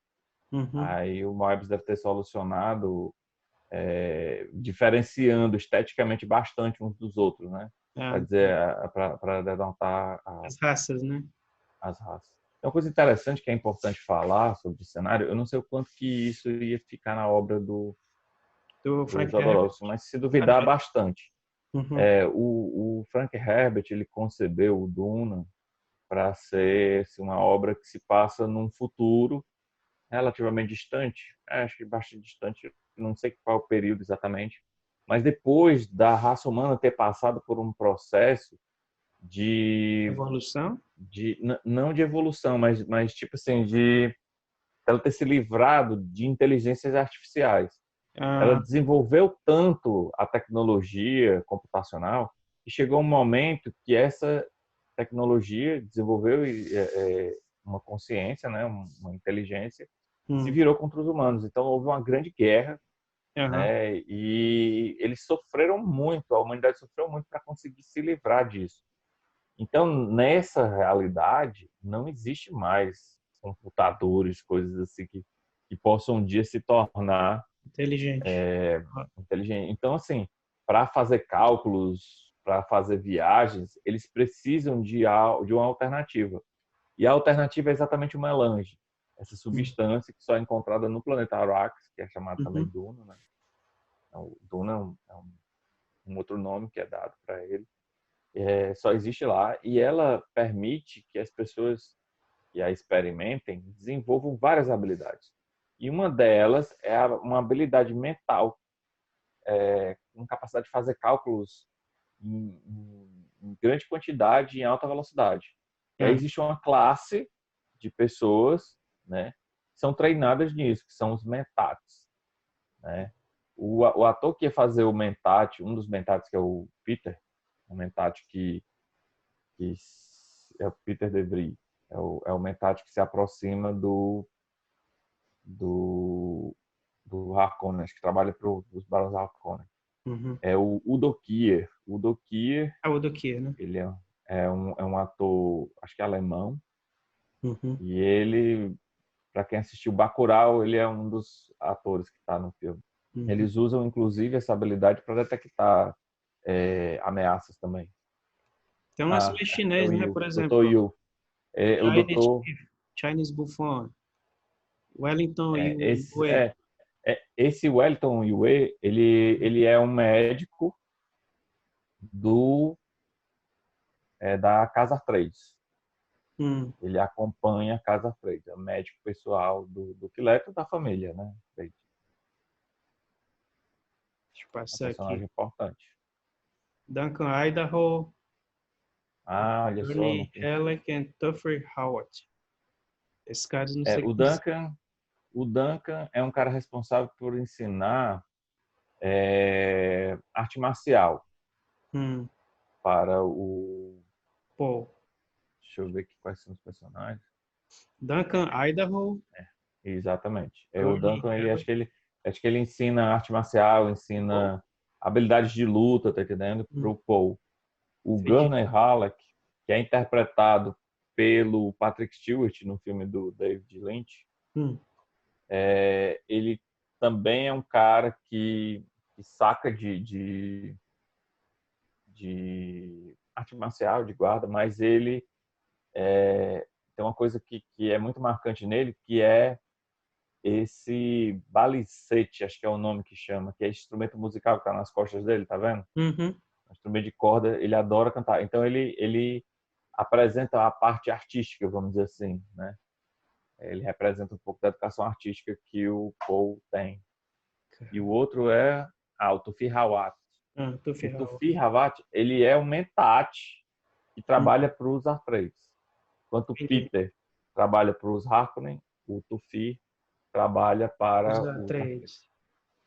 Uhum. Aí o Moebius deve ter solucionado diferenciando esteticamente bastante uns dos outros, né? Para Ah, dizer, para denotar as raças, né? as raças. Uma coisa interessante que é importante falar sobre o cenário, eu não sei o quanto que isso ia ficar na obra Do do Frank Herbert. Jodorowsky, mas se Cara, duvidar bastante. uhum. O Frank Herbert ele concebeu o Duna para ser assim, uma obra que se passa num futuro relativamente distante, acho que bastante distante, não sei qual é o período exatamente, mas depois da raça humana ter passado por um processo de, Evolução. não de evolução, mas tipo assim, de ela ter se livrado de inteligências artificiais. Ela Ah, desenvolveu tanto a tecnologia computacional que chegou um momento que essa tecnologia desenvolveu uma consciência, né, uma inteligência, e se hum. virou contra os humanos. Então houve uma grande guerra, Aham. né, e eles sofreram muito, a humanidade sofreu muito para conseguir se livrar disso. Então nessa realidade não existe mais computadores, coisas assim que possam um dia se tornar Inteligente. inteligente. Então, assim, para fazer cálculos, para fazer viagens, eles precisam de uma alternativa. E a alternativa é exatamente o melange, essa Hum. substância que só é encontrada no planeta Arrakis, que é chamado também Uhum. Duna, né? Então, Duna um outro nome que é dado para ele. Só existe lá e ela permite que as pessoas que a experimentem desenvolvam várias habilidades. E uma delas é uma habilidade mental, com capacidade de fazer cálculos em grande quantidade e em alta velocidade. E aí Ah. existe uma classe de pessoas, né, que são treinadas nisso, que são os mentats, né? O ator que ia fazer o mentat, um dos mentats que é o Peter, o mentat que é o Peter DeVry, é o mentat que se aproxima do, do Harkonnen, que trabalha para os Barões Harkonnen. Uhum. É o Udo Kier. O Udo Kier, Ah, o do que, né? ele é um ator, acho que é alemão, Uhum. e ele, para quem assistiu Bacurau, ele é um dos atores que está no filme. Uhum. Eles usam, inclusive, essa habilidade para detectar ameaças também. Tem um Ah, nacionalista é chinês, o né? Yu, Por Dr. exemplo, Yu. O Chinese doutor, Chief, Chinese Buffon, Wellington Yue. esse, esse Wellington Yue, ele é um médico do, da Casa 3. Hum. Ele acompanha a Casa Freire, é o médico pessoal do Quileto da família, né? Freire, Deixa eu é um passar aqui. personagem importante. Duncan Idaho, Ah, olha só, Ernie Halleck e Tuffer Howard. Esses caras não sei o quem são. Duncan, o Duncan é um cara responsável por ensinar arte marcial Hum. para Pô, deixa eu ver aqui quais são os personagens. Duncan Idaho, Exatamente. O Ernie Duncan, Halleck. acho que ele ensina arte marcial, Pô. ensina habilidades de luta, tá entendendo? Para Hum. o Paul. O Entendi. Gurney Halleck, que é interpretado pelo Patrick Stewart no filme do David Lynch, Hum. ele também é um cara que saca de arte marcial, de guarda, mas ele tem uma coisa que é muito marcante nele, que é esse balicete, acho que é o nome que chama, que é instrumento musical que tá nas costas dele, tá vendo? Uhum. Um instrumento de corda, ele adora cantar. Então ele apresenta a parte artística, vamos dizer assim, né? Ele representa um pouco da educação artística que o Paul tem. E o outro é o Tufi Hawat. Ah, tô O ferrado. Tufi Hawat, ele é um mentat que trabalha para os Atreides. Enquanto o Entendi. Peter trabalha para os Harkonnen, o Tufi trabalha Os para os Atreides. três.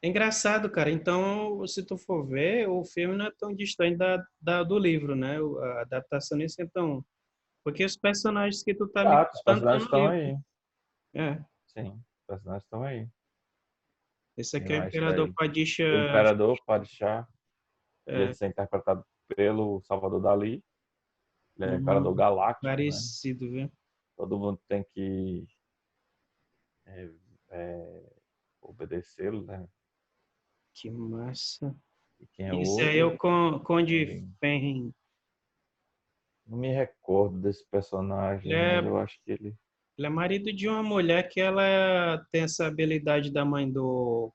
É engraçado, cara. Então, se tu for ver, o filme não é tão distante do livro, né? A adaptação nisso é tão... Porque os personagens que tu tá me Exato, os mostrando estão personagens no estão livro. aí. É. Sim, os personagens estão aí. Esse aqui Tem é o lá isso Imperador daí. Padisha. O Imperador Padishah, ele É, é interpretado pelo Salvador Dalí. Ele é o Imperador hum, Galáctico, né? parecido, viu? Todo mundo tem que é, obedecê-lo, né? Que massa. E quem é o Esse aí é outro? o Conde Ele... Fenrir. Não me recordo desse Ele personagem, mas é, eu acho que ele... ele é marido de uma mulher que ela tem essa habilidade da mãe do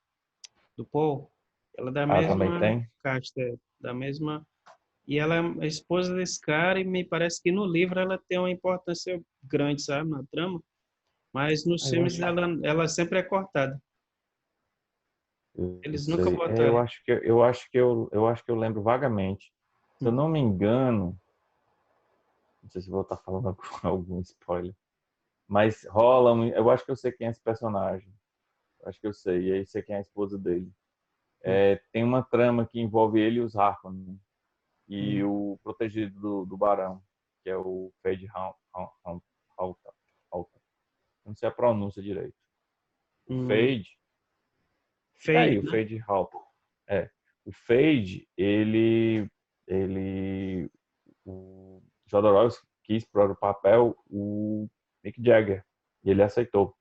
Paul. Ela é da Ah, também mesma tem? casta, da mesma. E ela é a esposa desse cara, e me parece que no livro ela tem uma importância grande, sabe, na trama. Mas nos Ah, eu filmes acho ela sempre é cortada. eu Eles nunca sei. botam ela. Eu acho que eu lembro vagamente. Se eu Hum. não me engano, não sei se vou estar falando algum spoiler, mas rola, eu acho que eu sei quem é esse personagem. Eu acho que eu sei, e aí sei quem é a esposa dele. Hum. É, tem uma trama que envolve ele e os Harkonnen, né? E Hum. o protegido do Barão, que é o Fade Halta. Não sei a pronúncia direito. O Hum. Fade, fica Fade, aí, o né? Fade Halta. É. O Fade, ele, o Jodorowsky quis para o papel o Mick Jagger, e ele aceitou.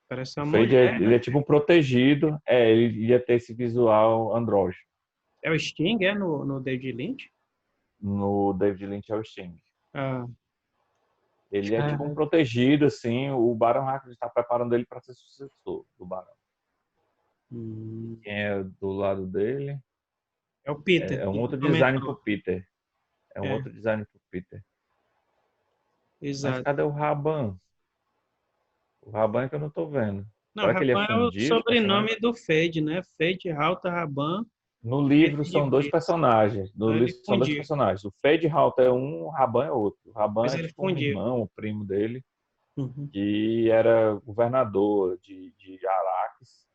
Parece O uma Fade, mulher, ele né? é tipo um protegido, ele ia ter esse visual andrógeno. É o Sting, é no David Lynch? No David Lynch é o Sting. Ah, Ele é tipo um cara. protegido, assim, o Barão Harkonnen está preparando ele para ser sucessor do Barão. E Hum. quem é do lado dele É o Peter, é um que tu outro design pro comentou. Peter. É um É, outro design pro Peter. Mas exato. cadê o Raban? O Raban é que eu não tô vendo. Não, Será que ele ia Raban é o fundir os personagens? sobrenome do Fade, né? Fade, Rauta, Raban, No livro Fade são dois Blitz. personagens. No Então livro ele são dois fundiu. personagens. O Fade Halter é um, o Raban é outro. O Depois Raban é ele tipo um fundiu. irmão, um primo dele, Uhum. que era governador de Araques,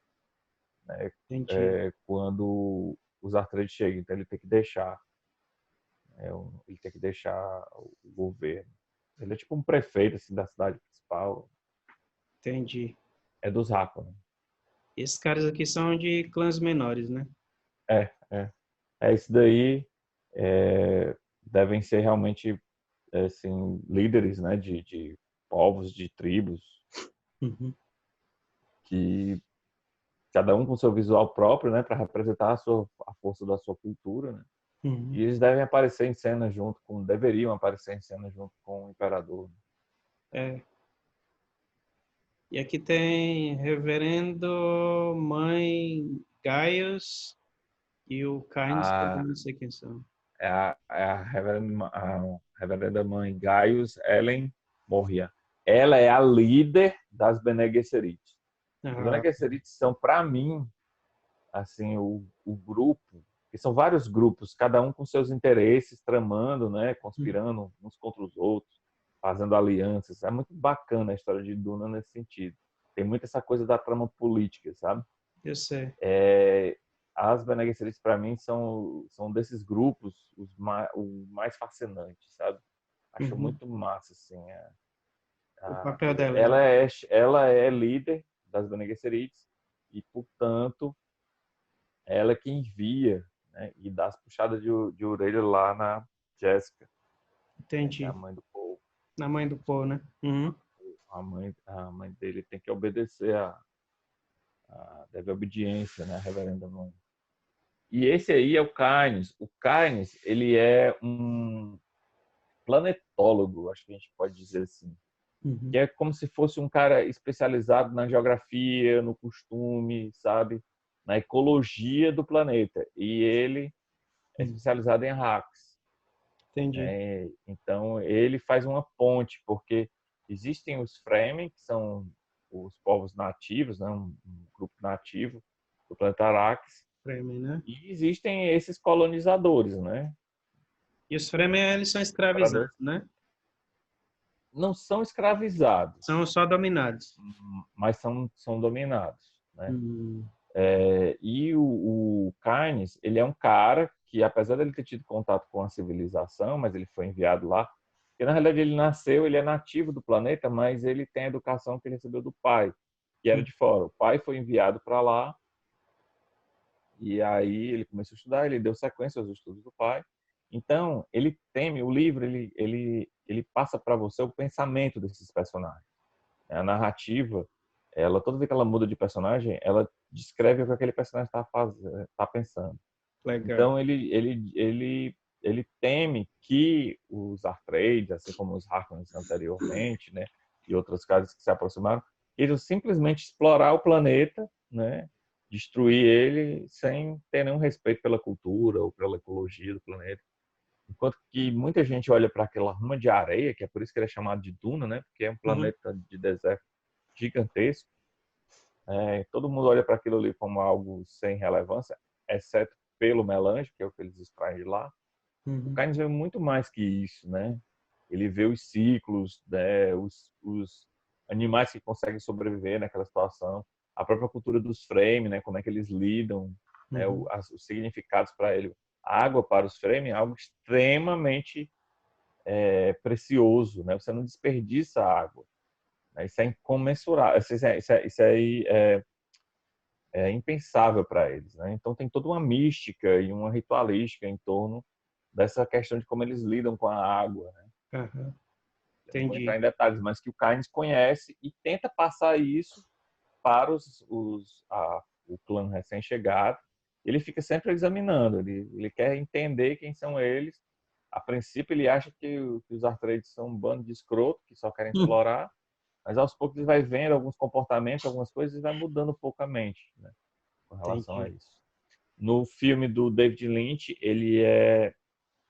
né? Entendi. Quando os Atreides chegam. Então ele tem que deixar. Ele tem que deixar o governo. Ele é tipo um prefeito assim, da cidade principal. Entendi. É dos Harkonnen. Esses caras aqui são de clãs menores, né? É, é. É isso daí. Devem ser realmente assim, líderes, né, de povos, de tribos, Uhum. que cada um com seu visual próprio, né, para representar a força da sua cultura, né? Uhum. E eles devem aparecer em cena deveriam aparecer em cena junto com o imperador. É. E aqui tem Reverendo Mãe Gaius e o Carnes, que eu A, não sei quem são. a reverenda mãe Gaius Ellen Moria. Ela é a líder das Bene Gesserit. Os Bene Ah, Gesserit são, para mim, assim, o grupo, que são vários grupos, cada um com seus interesses, tramando, né, uhum. conspirando uns contra os outros, fazendo alianças. É muito bacana a história de Duna nesse sentido. Tem muito essa coisa da trama política, sabe? Eu sei. É, as Bene Gesserit, para mim, são desses grupos o mais fascinante, sabe? Acho Uhum. muito massa, assim. O A papel coisa. delas, né? Ela é líder das Bene Gesserit e, portanto, ela é que envia, né, e dá as puxadas de orelha lá na Jessica, né, que é a Entendi. mãe do povo. Na mãe do Paul, né? Uhum. A mãe dele tem que obedecer deve obediência, né, a reverenda mãe. E esse aí é o Kynes. O Kynes, ele é um planetólogo, acho que a gente pode dizer assim. Uhum. que é como se fosse um cara especializado na geografia, no costume, sabe? Na ecologia do planeta. E ele é Uhum. especializado em hacks. Entendi. Né? Então, ele faz uma ponte, porque existem os Fremen, que são os povos nativos, né? Um grupo nativo do planeta Arrakis, Fremen, né? e existem esses colonizadores, né? E os Fremen, eles são escravizados, né? Não são escravizados, São só dominados. mas são dominados, né? Hum. E o Kynes, ele é um cara que, apesar de ele ter tido contato com a civilização, mas ele foi enviado lá, porque na realidade ele nasceu, ele é nativo do planeta, mas ele tem a educação que ele recebeu do pai, que era de fora. O pai foi enviado para lá, e aí ele começou a estudar, ele deu sequência aos estudos do pai. Então, ele teme, o livro, ele passa para você o pensamento desses personagens. A narrativa, ela toda vez que ela muda de personagem, ela descreve o que aquele personagem está pensando. Legal. Então ele teme que os Atreides, assim como os Harkonnens anteriormente, né, e outros caras que se aproximaram, eles simplesmente explorar o planeta, né, destruir ele sem ter nenhum respeito pela cultura ou pela ecologia do planeta. Enquanto que muita gente olha para aquela ruma de areia, que é por isso que ele é chamado de duna, né, porque é um Uhum. planeta de deserto gigantesco. Todo mundo olha para aquilo ali como algo sem relevância, exceto pelo melange, que é o que eles extraem de lá. O Uhum. Kynes vê muito mais que isso, né? Ele vê os ciclos, né? Os animais que conseguem sobreviver naquela situação, a própria cultura dos Fremen, né? Como é que eles lidam, né? Uhum. Os significados para ele. A água para os Fremen é algo extremamente precioso, né? Você não desperdiça a água. Né? Isso é incomensurável. Isso aí é impensável para eles, né? Então tem toda uma mística e uma ritualística em torno dessa questão de como eles lidam com a água, né? Aham. Eu não vou entrar Entendi. em detalhes, mas que o Kynes conhece e tenta passar isso para o clã recém-chegado. Ele fica sempre examinando, ele quer entender quem são eles. A princípio ele acha que os Atreides são um bando de escroto que só querem Hum. explorar, mas aos poucos ele vai vendo alguns comportamentos, algumas coisas e vai mudando um pouco a mente, né, com relação a Entendi. isso. No filme do David Lynch, ele é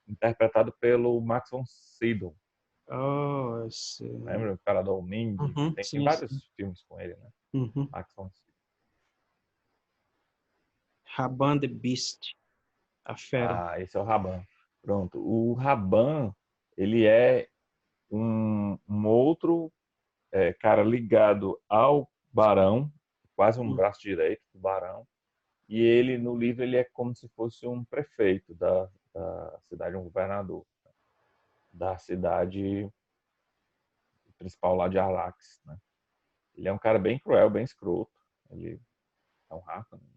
interpretado pelo Max von Sydow. Oh, sim. Lembra o cara do Ming? Uhum. Tem Sim, sim. vários filmes com ele, né? Uhum. Max von Sydow. Raban the Beast, a fera. Ah, esse é o Raban. Pronto. O Raban, ele é um outro cara ligado ao Barão, quase um Hum. braço direito do Barão. E ele, no livro, ele é como se fosse um prefeito da cidade, um governador da cidade principal lá de Arrakis, né? Ele é um cara bem cruel, bem escroto. Ele é um Harkonnen.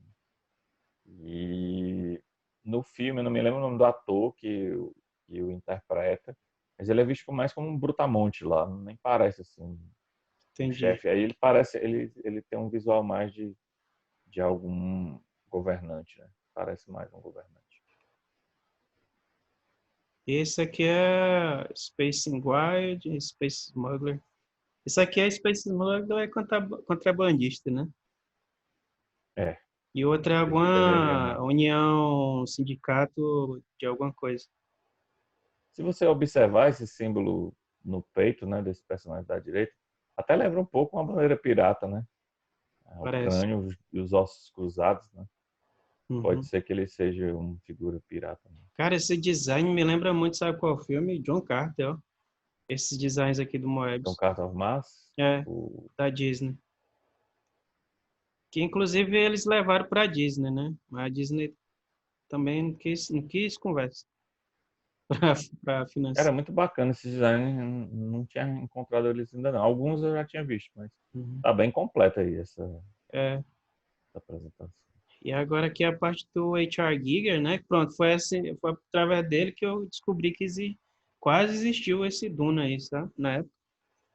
E no filme, eu não me lembro o nome do ator que o interpreta, mas ele é visto mais como um brutamonte lá, nem parece assim um Entendi. chefe. Aí ele parece, ele tem um visual mais de algum governante, né? Parece mais um governante. Esse aqui é Space Wild, Space Smuggler. Isso aqui é Space Smuggler, é contrabandista, né? É, E outra é ele escreveria alguma mais. união, sindicato de alguma coisa. Se você observar esse símbolo no peito, né, desse personagem da direita, até lembra um pouco uma bandeira pirata, né? O Parece. crânio e os ossos cruzados, né? Pode Uhum. ser que ele seja uma figura pirata, né? Cara, esse design me lembra muito, sabe qual filme? John Carter, ó. Esses designs aqui do Então, Moebius. Carta of Mars, É, o... da Disney. Que inclusive eles levaram pra Disney, né? Mas a Disney também não quis conversa para era financiar. muito bacana esse design, não tinha encontrado eles ainda não. Alguns eu já tinha visto, mas Uhum. tá bem completa aí É, essa apresentação. e agora aqui a parte do H.R. Giger, né? Pronto, foi assim, foi através dele que eu descobri que quase existiu esse Duna aí, sabe? Na época.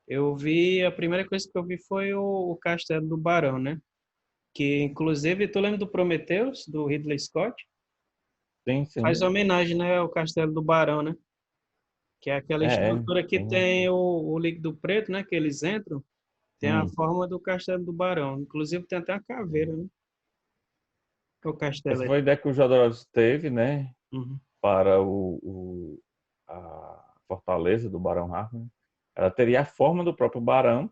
Eu vi, a primeira coisa que eu vi foi o Castelo do Barão, né? Que inclusive, tu lembra do Prometheus, do Ridley Scott? Sim, Faz sim. homenagem, né, ao Castelo do Barão, né? Que é aquela É, estrutura que tem tem o líquido preto, né? Que eles entram, tem a um. forma do Castelo do Barão. Inclusive tem até a caveira, né? Que é o castelo Essa aí. foi a ideia que o Jodorowsky teve, né, Uhum. para a fortaleza do Barão Harkonnen. Ela teria a forma do próprio Barão,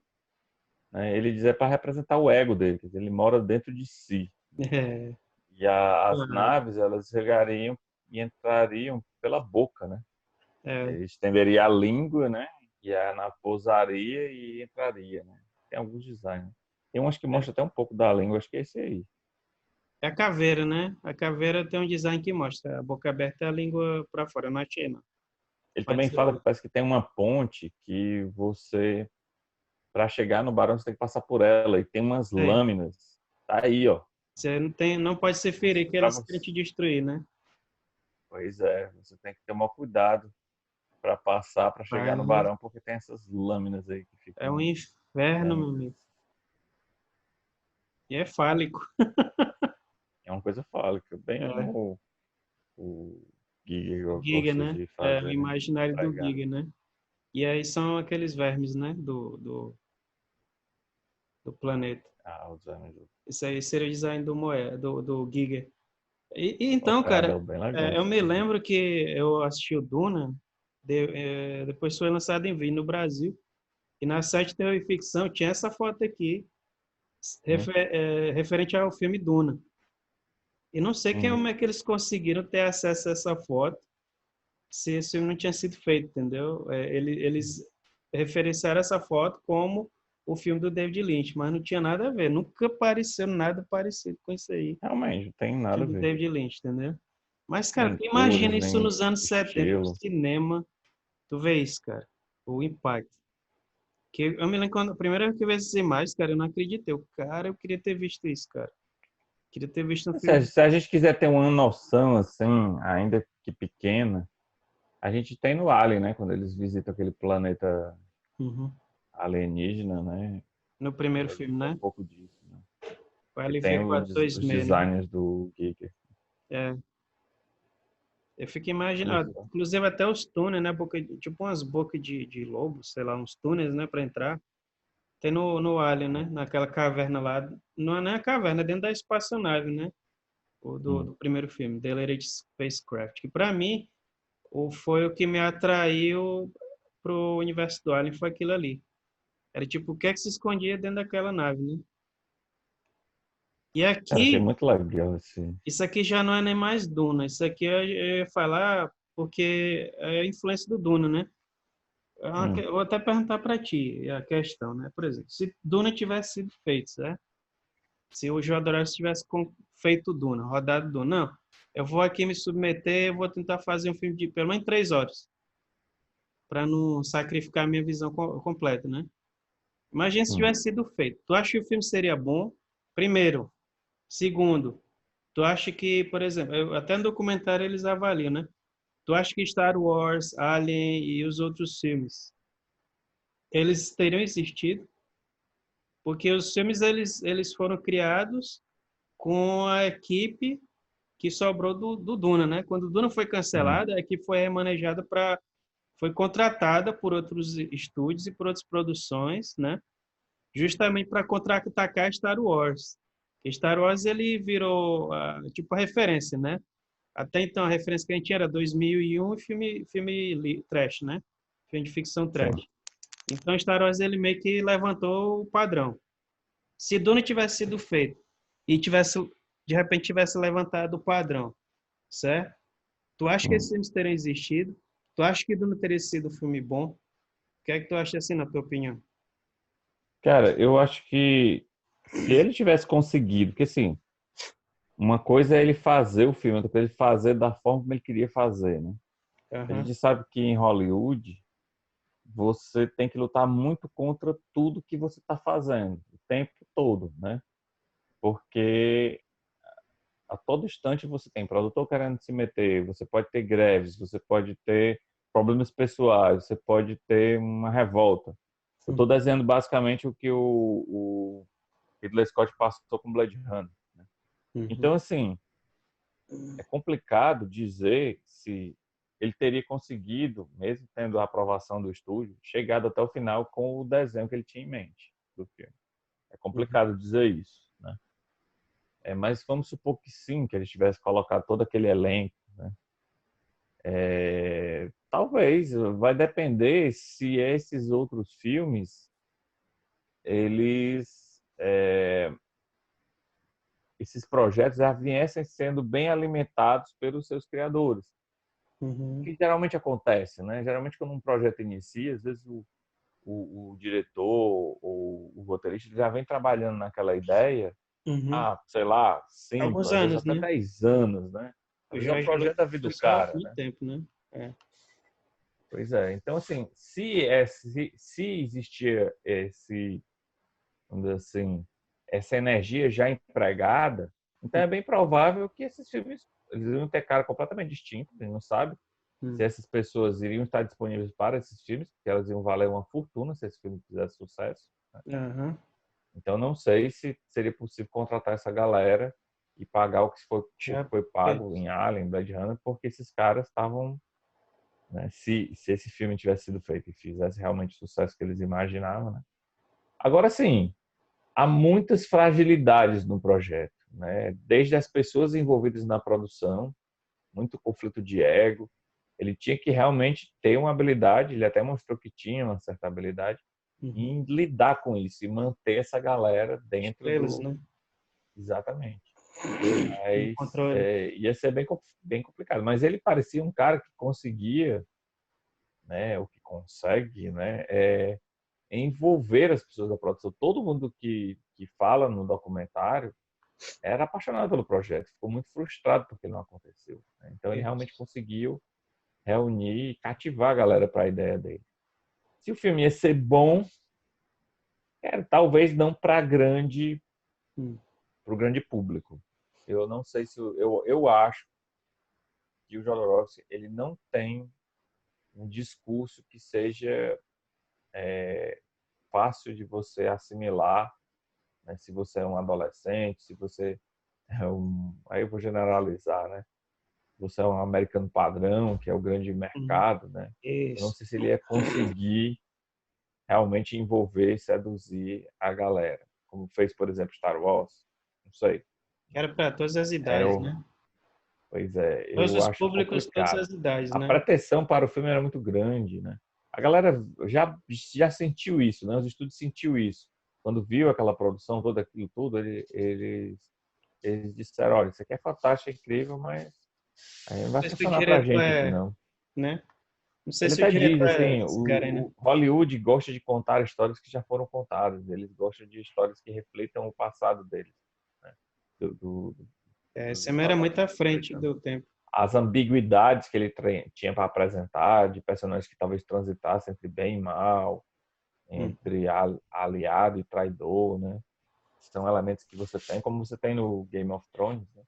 né? Ele dizia para representar o ego dele, quer dizer, ele mora dentro de si. É, E as naves, elas chegariam e entrariam pela boca, né? é, Ele estenderia a língua, né? E a nave pousaria e entraria, né? Tem alguns designs. Tem uns que é. mostra até um pouco da língua, acho que é esse aí. É a caveira, né? A caveira tem um design que mostra a boca aberta e a língua para fora. Eu não achei, não. Ele Pode também ser fala que outro. parece que tem uma ponte que você, para chegar no Barão, você tem que passar por ela. E tem umas É. lâminas. Tá aí, ó. Você não tem, não pode se ferir, que Pra eles querem você. te destruir, né? Pois é, você tem que ter maior cuidado para passar, para chegar no Mas Barão, porque tem essas lâminas aí que é um ficam inferno, meu dando. amigo. E é fálico. É uma coisa fálica, bem É. como o Giga Giga, gosta né? de É o fazer, né? De imaginário do pregar. Giga, né? E aí são aqueles vermes, né? Do planeta. Ah, os anos Isso aí seria o design do Moe, do Giga. Então, Ocada, cara, bem legal eu esse me filme. lembro que eu assisti o Duna, depois foi lançado em vídeo no Brasil, e na site de Teoria e Ficção tinha essa foto aqui, Hum, referente ao filme Duna. E não sei hum, como é que eles conseguiram ter acesso a essa foto se esse filme não tinha sido feito, entendeu? Eles referenciaram essa foto como o filme do David Lynch, mas não tinha nada a ver, nunca apareceu nada parecido com isso aí, realmente, não tem o nada a filme do ver. David Lynch, entendeu? Mas, cara, Nem tu imagina cores, isso nem nos anos 70 no estilo. cinema, tu vê isso, cara, o impacto. Que eu me lembro quando a primeira vez que eu vi essas imagens, cara, eu não acreditei. Cara, eu queria ter visto isso, cara. Queria ter visto um filme. Se a gente quiser ter uma noção, assim, ainda que pequena, a gente tem no Alien, né? Quando eles visitam aquele planeta Uhum. alienígena, né? No primeiro A filme, gente tem um né? pouco disso, né? Foi E ali tem veio a os 2,6, né? designers do Giger. É, eu fico Olha imaginando, só. inclusive até os túneis, né? Tipo umas bocas de lobo, sei lá, uns túneis, né? Para entrar. Tem no Alien, né? Naquela caverna lá. Não é nem a caverna, é dentro da espaçonave, né? O Hum. do primeiro filme, The Elite Spacecraft. Que para mim, foi o que me atraiu pro universo do Alien, foi aquilo ali. Era tipo, o que é que se escondia dentro daquela nave, né? E Eu achei aqui, muito legal, assim. isso aqui já não é nem mais Duna. Isso aqui eu ia falar porque é a influência do Duna, né? Hum. Vou até perguntar para ti a questão, né? Por exemplo, se Duna tivesse sido feito, certo? Se o Jodorowsky tivesse feito Duna, rodado Duna, não, eu vou aqui me submeter, eu vou tentar fazer um filme de pelo menos 3 horas, para não sacrificar a minha visão completa, né? Imagina se Hum. tivesse sido feito. Tu acha que o filme seria bom? Primeiro. Segundo, tu acha que, por exemplo, até no documentário eles avaliam, né? Tu acha que Star Wars, Alien e os outros filmes, eles teriam existido? Porque os filmes eles foram criados com a equipe que sobrou do Duna, né? Quando o Duna foi Hum. cancelado, a equipe foi remanejada foi contratada por outros estúdios e por outras produções, né? Justamente para contra-atacar Star Wars. Star Wars ele virou tipo a referência, né? Até então a referência que a gente tinha era 2001 filme trash, né? Filme de ficção Sim. trash. Então Star Wars ele meio que levantou o padrão. Se Duna tivesse sido feito e tivesse de repente tivesse levantado o padrão, certo? Tu acha que Hum. esses filmes teriam existido? Tu acha que Duna teria sido um filme bom? O que é que tu acha assim, na tua opinião? Cara, eu acho que se ele tivesse conseguido, porque assim, uma coisa é ele fazer o filme, outra coisa é ele fazer da forma como ele queria fazer, né? A Aham. gente sabe que em Hollywood você tem que lutar muito contra tudo que você está fazendo, o tempo todo, né? Porque a todo instante você tem produtor querendo se meter, você pode ter greves, você pode ter problemas pessoais, você pode ter uma revolta. Eu estou desenhando basicamente o que o Ridley Scott passou com Blade Runner. Então, Uhum. assim, é complicado dizer se ele teria conseguido, mesmo tendo a aprovação do estúdio, chegado até o final com o desenho que ele tinha em mente do filme. É complicado dizer isso, né? Mas vamos supor que sim, que ele tivesse colocado todo aquele elenco, né? Talvez, vai depender se esses outros filmes, eles, esses projetos já viessem sendo bem alimentados pelos seus criadores. O que geralmente acontece, né? Geralmente quando um projeto inicia, às vezes o diretor ou o roteirista já vem trabalhando naquela ideia há, sei lá, 5, Alguns às vezes anos, até né? 10 anos, né? Às vezes é um Já projeto da vida do começou há cara, muito né? tempo, né? Pois é. Então, assim, se existia vamos dizer assim, essa energia já empregada, então é bem provável que esses filmes eles iam ter cara completamente distinta, a gente não sabe se essas pessoas iriam estar disponíveis para esses filmes, porque elas iam valer uma fortuna se esse filme fizesse sucesso, né? Uhum. Então, não sei se seria possível contratar essa galera e pagar o que Já foi pago fez. em Alien, Blade Runner, porque esses caras estavam, né, se esse filme tivesse sido feito e fizesse realmente o sucesso que eles imaginavam, né? Agora sim, há muitas fragilidades no projeto, né? Desde as pessoas envolvidas na produção, muito conflito de ego. Ele tinha que realmente ter uma habilidade, ele até mostrou que tinha uma certa habilidade em lidar com isso e manter essa galera dentro Estrelas, do... né? Exatamente. No Mas controle. ia ser bem complicado. Mas ele parecia um cara que conseguia, né, o que consegue, né, envolver as pessoas da produção. Todo mundo que fala no documentário era apaixonado pelo projeto, ficou muito frustrado porque não aconteceu, né? Então ele realmente conseguiu reunir e cativar a galera para a ideia dele. Se o filme ia ser bom, talvez não para o grande público. Eu não sei se eu acho que o Jodorowsky ele não tem um discurso que seja fácil de você assimilar, né? Se você é um adolescente, se você aí eu vou generalizar, né? Você é um americano padrão, que é o grande mercado, né? Eu não Isso. sei se ele ia conseguir realmente envolver e seduzir a galera, como fez, por exemplo, Star Wars. Não sei. Era para todas as idades, Eu, né? pois é, Todos eu os acho públicos, todas complicado. as idades, A né? pretensão para o filme era muito grande, né? A galera já sentiu isso, né? Os estúdios sentiu isso. Quando viu aquela produção, todo aquilo tudo, eles disseram, olha, isso aqui é fantástico, é incrível, mas aí não Não vai sei se o funcionar pra diretor gente aqui, não. né? Não sei Ele se o até diz diretor é assim, esse cara, né? o Hollywood gosta de contar histórias que já foram contadas. Eles gostam de histórias que refletam o passado deles, né? Dos Cinema era muito à protagonistas. frente do tempo. As ambiguidades que ele tinha para apresentar, de personagens que talvez transitassem entre bem e mal, Hum. entre aliado e traidor, né? São elementos que você tem, como você tem no Game of Thrones, né?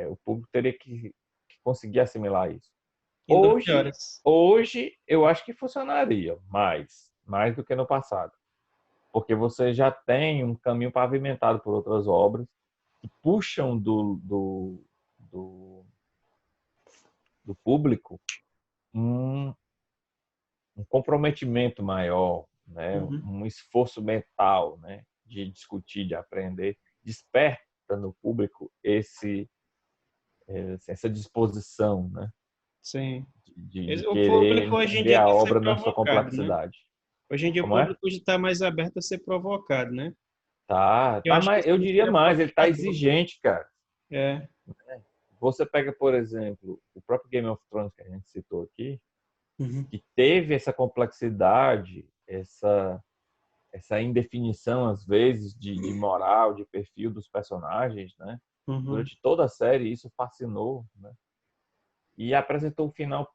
O público teria que conseguir assimilar isso. Em 12 horas. Hoje eu acho que funcionaria mais do que no passado, porque você já tem um caminho pavimentado por outras obras que puxam do, do público um, um comprometimento maior, né? Uhum. Um esforço mental, né? De discutir, de aprender, desperta no público essa disposição, né? Sim. De O querer público hoje em entender dia a quer ser obra na sua provocado, né? complexidade. Hoje em dia o Como é? público está mais aberto a ser provocado, né? Eu Tá, acho que mas esse eu filme diria seria mais, ele tá provocador. exigente, cara. É. Você pega, por exemplo, o próprio Game of Thrones que a gente citou aqui, Uhum. que teve essa complexidade, essa indefinição, às vezes, de moral, de perfil dos personagens, né? Uhum. Durante toda a série, isso fascinou, né? E apresentou um final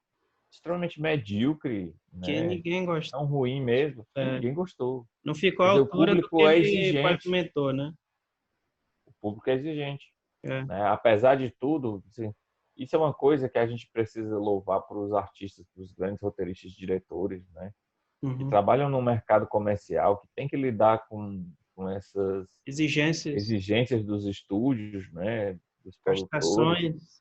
extremamente medíocre, Que né? ninguém gosta. Tão ruim mesmo, que É. ninguém gostou. Não ficou Quer à dizer, o altura do que público é ele exigente. pavimentou, né? O público é exigente. É. Né? Apesar de tudo, assim, isso é uma coisa que a gente precisa louvar para os artistas, para os grandes roteiristas e diretores, né? Que Uhum. trabalham no mercado comercial, que tem que lidar com essas Exigências, exigências dos estúdios, né? Dos produtores. gastações.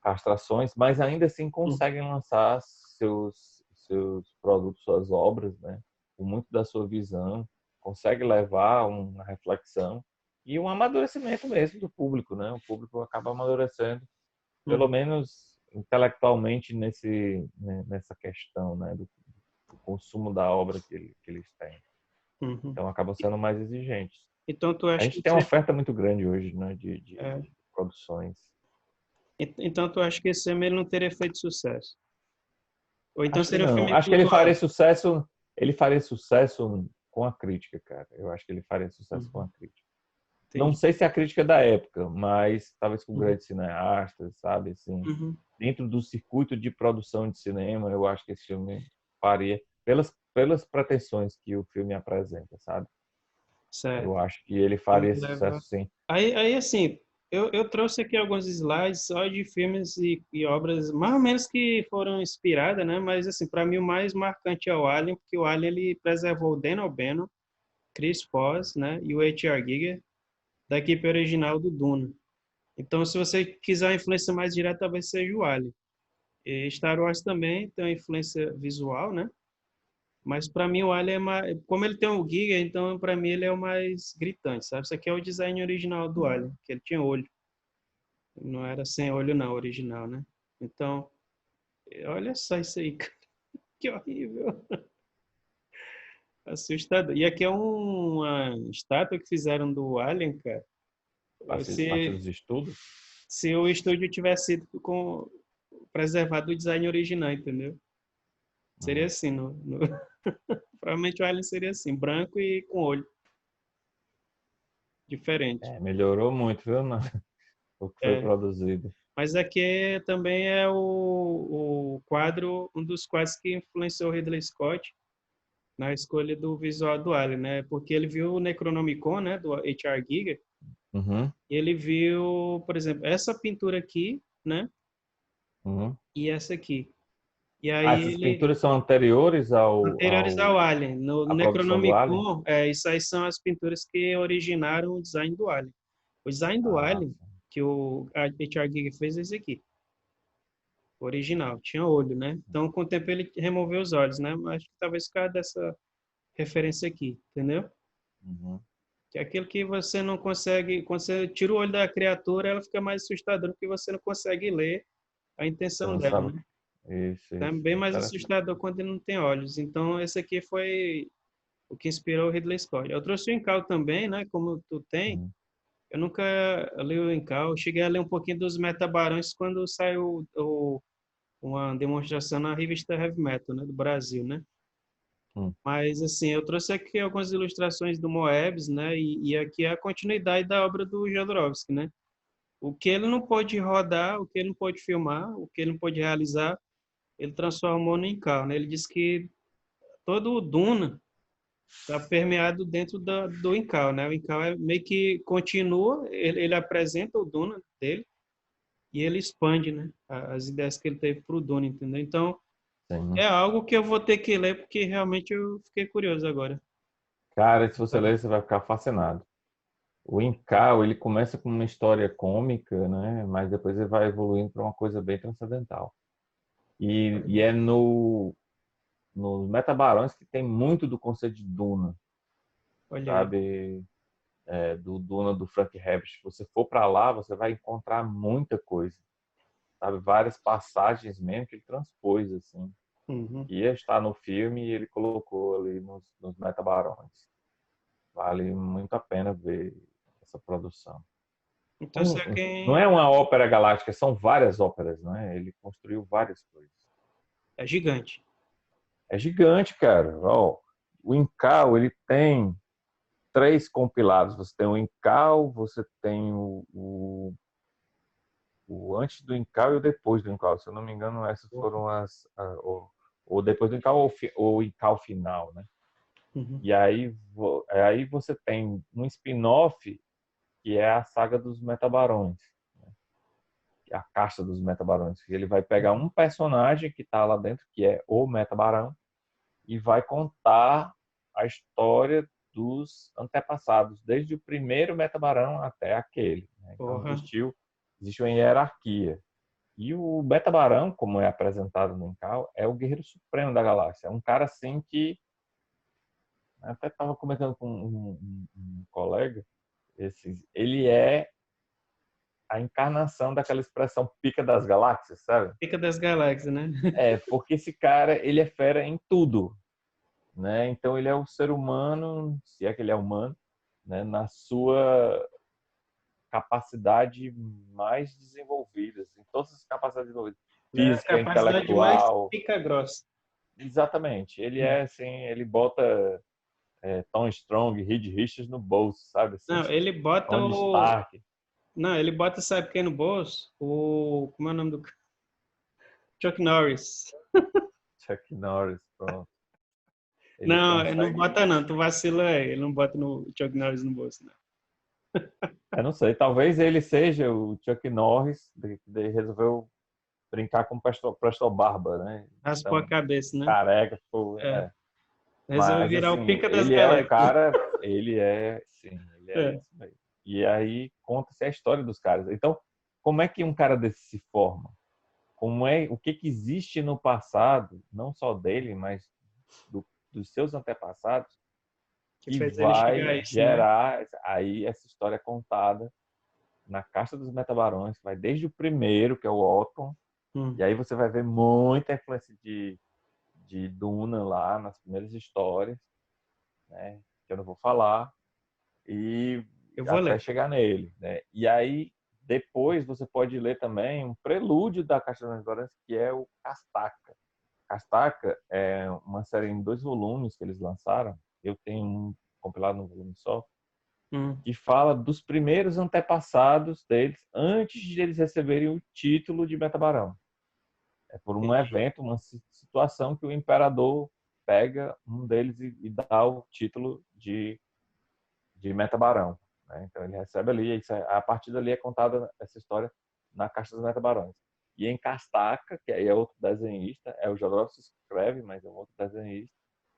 castrações, mas ainda assim Hum, conseguem lançar seus produtos, suas obras, né? Com muito da sua visão, consegue levar uma reflexão e um amadurecimento mesmo do público, né? O público acaba amadurecendo, pelo hum, menos intelectualmente nessa questão, né? Do consumo da obra que eles têm. uhum. Então acabam sendo mais exigentes. Então, tu A acha que gente tem uma oferta muito grande hoje, né? é, De produções. então tu acha que esse filme ele não teria feito sucesso? Ou então Acho que seria um não. filme Acho que cultural? ele faria sucesso com a crítica, cara. Eu acho que ele faria sucesso com Uhum, a crítica. Não entendi. sei se é a crítica da época, mas talvez com Uhum, grandes cineastas, sabe, assim, uhum, dentro do circuito de produção de cinema, eu acho que esse filme faria pelas pretensões que o filme apresenta, sabe? Eu certo. acho que ele Então, faria leva... sucesso sim. aí assim, eu trouxe aqui alguns slides só de filmes e obras mais ou menos que foram inspiradas, né? Mas, assim, para mim o mais marcante é o Alien, porque o Alien ele preservou o Dan O'Bannon, Chris Foss, né? E o H.R. Giger da equipe original do Duna. Então, se você quiser uma influência mais direta, talvez seja o Alien. E Star Wars também tem uma influência visual, né? Mas para mim o Alien é mais, como ele tem o Giga, então para mim ele é o mais gritante, sabe? Isso aqui é o design original do Alien, que ele tinha olho. Não era sem olho não, original, né? Então, olha só isso aí, cara. Que horrível. Assustador. E aqui é uma estátua que fizeram do Alien, cara. Parte Se, dos estudos. se o estúdio tivesse sido com preservado o design original, entendeu? Seria Hum. assim, provavelmente o Alien seria assim, branco e com olho diferente. Melhorou muito, viu, o que foi É, produzido. mas aqui também é o quadro, um dos quadros que influenciou o Ridley Scott na escolha do visual do Alien, né? Porque ele viu o Necronomicon, né, do H.R. Giger, Uhum, e ele viu, por exemplo, essa pintura aqui, né, uhum. e essa aqui. E Ah, aí essas ele pinturas são anteriores anteriores ao Alien, no à produção do Alien? Necronomicon, isso aí são as pinturas que originaram o design do Alien. O design do Ah, Alien que o H.R. Giger fez é esse aqui. Original, tinha olho, né? Então, com o tempo ele removeu os olhos, né? Mas acho que talvez por causa dessa referência aqui, entendeu? uhum. Que é aquilo que você não consegue, quando você tira o olho da criatura, ela fica mais assustadora porque você não consegue ler a Você intenção não dela, sabe. né? Então, é Isso. bem mais Interessante. assustador quando ele não tem olhos. Então, esse aqui foi o que inspirou o Ridley Scott. Eu trouxe o Incal também, né? Como tu tem, Uhum. eu nunca li o Incal. Eu cheguei a ler um pouquinho dos Metabarões quando saiu uma demonstração na revista Heavy Metal, né, do Brasil, né? Uhum. Mas, assim, eu trouxe aqui algumas ilustrações do Moebius, né? E aqui é a continuidade da obra do Jodorowsky, né? O que ele não pôde rodar, o que ele não pôde filmar, o que ele não pôde realizar, ele transformou no Incal, né? Ele disse que todo o Duna está permeado dentro do Incal, né? O Incal é meio que continua, ele apresenta o Duna dele e ele expande, né? As ideias que ele teve para o Duna, entendeu? Então, Sim. é algo que eu vou ter que ler porque realmente eu fiquei curioso agora. Cara, se você ler, você vai ficar fascinado. O Incal, ele começa com uma história cômica, né? Mas depois ele vai evoluindo para uma coisa bem transcendental. E é nos Metabarões que tem muito do conceito de Duna, Olha aí. sabe? Do Duna do Frank Herbert. Se você for para lá, você vai encontrar muita coisa, sabe? Várias passagens mesmo que ele transpôs, assim. Uhum. Ia estar no filme e ele colocou ali nos Metabarões. Vale muito a pena ver essa produção. Então, se é Não quem é uma ópera galáctica, são várias óperas, né? Ele construiu várias coisas. é gigante. É gigante, cara. Ó, o Incal, ele tem três compilados. Você tem o Incal, você tem o antes do Incal e o depois do Incal. Se eu não me engano, essas Porra. foram ou depois do Incal ou o Incal final, né? Uhum. E aí você tem um spin-off que é a saga dos Metabarões, a casta dos Metabarões. Ele vai pegar um personagem que está lá dentro, que é o Metabarão, e vai contar a história dos antepassados, desde o primeiro Metabarão até aquele, né? Então Porra. existe uma hierarquia. E o Beta Barão, como é apresentado no Incal, é o guerreiro supremo da galáxia. É um cara assim que até estava comentando com um colega, ele é a encarnação daquela expressão pica das galáxias, sabe? Pica das galáxias, né? É, porque esse cara, ele é fera em tudo, né? Então ele é o ser humano, se é que ele é humano, né? Na sua capacidade mais desenvolvida, em todas as capacidades desenvolvidas, É a física, capacidade mais intelectual, pica grossa. exatamente. Ele é assim, ele bota Tom Strong, Reed Richards no bolso, sabe? Assim, Não, ele bota Tony o. Stark, Não, ele bota, sabe quem no bolso? O. Como é o nome do. Chuck Norris. Chuck Norris, pronto. Ele Não, ele não consegue. bota não, tu vacila aí. Ele não bota no Chuck Norris no bolso, não. Eu não sei, talvez ele seja o Chuck Norris, que resolveu brincar com o Presto Barba, né? Raspou a Então, cabeça, né? careca, pô, É. Resolveu Mas virar o assim, pica das ele é um galáxias. cara, ele é, sim, ele é É. isso mesmo. E aí conta-se a história dos caras. Então, como é que um cara desse se forma? O que que existe no passado, não só dele, mas dos seus antepassados, Que que fez ele chegar vai a isso, né? gerar aí essa história contada na Caixa dos Metabarões, que vai desde o primeiro, que é o Otton, e Hum. aí você vai ver muita influência de Duna lá nas primeiras histórias, né, que eu não vou falar, e Eu vou até ler. chegar nele, né? E aí depois você pode ler também um prelúdio da Caixa dos Metabarões, que é o Castaca. Castaca é uma série em 2 volumes que eles lançaram. Eu tenho um compilado num volume só, Hum. que fala dos primeiros antepassados deles antes de eles receberem o título de Metabarão. É por um Entendi. evento, uma situação que o imperador pega um deles e dá o título de Metabarão, né? Então ele recebe ali, a partir dali é contada essa história na Caixa dos Metabarões. E em Castaca, que aí é outro desenhista, é o Jodorowsky que escreve, mas é um outro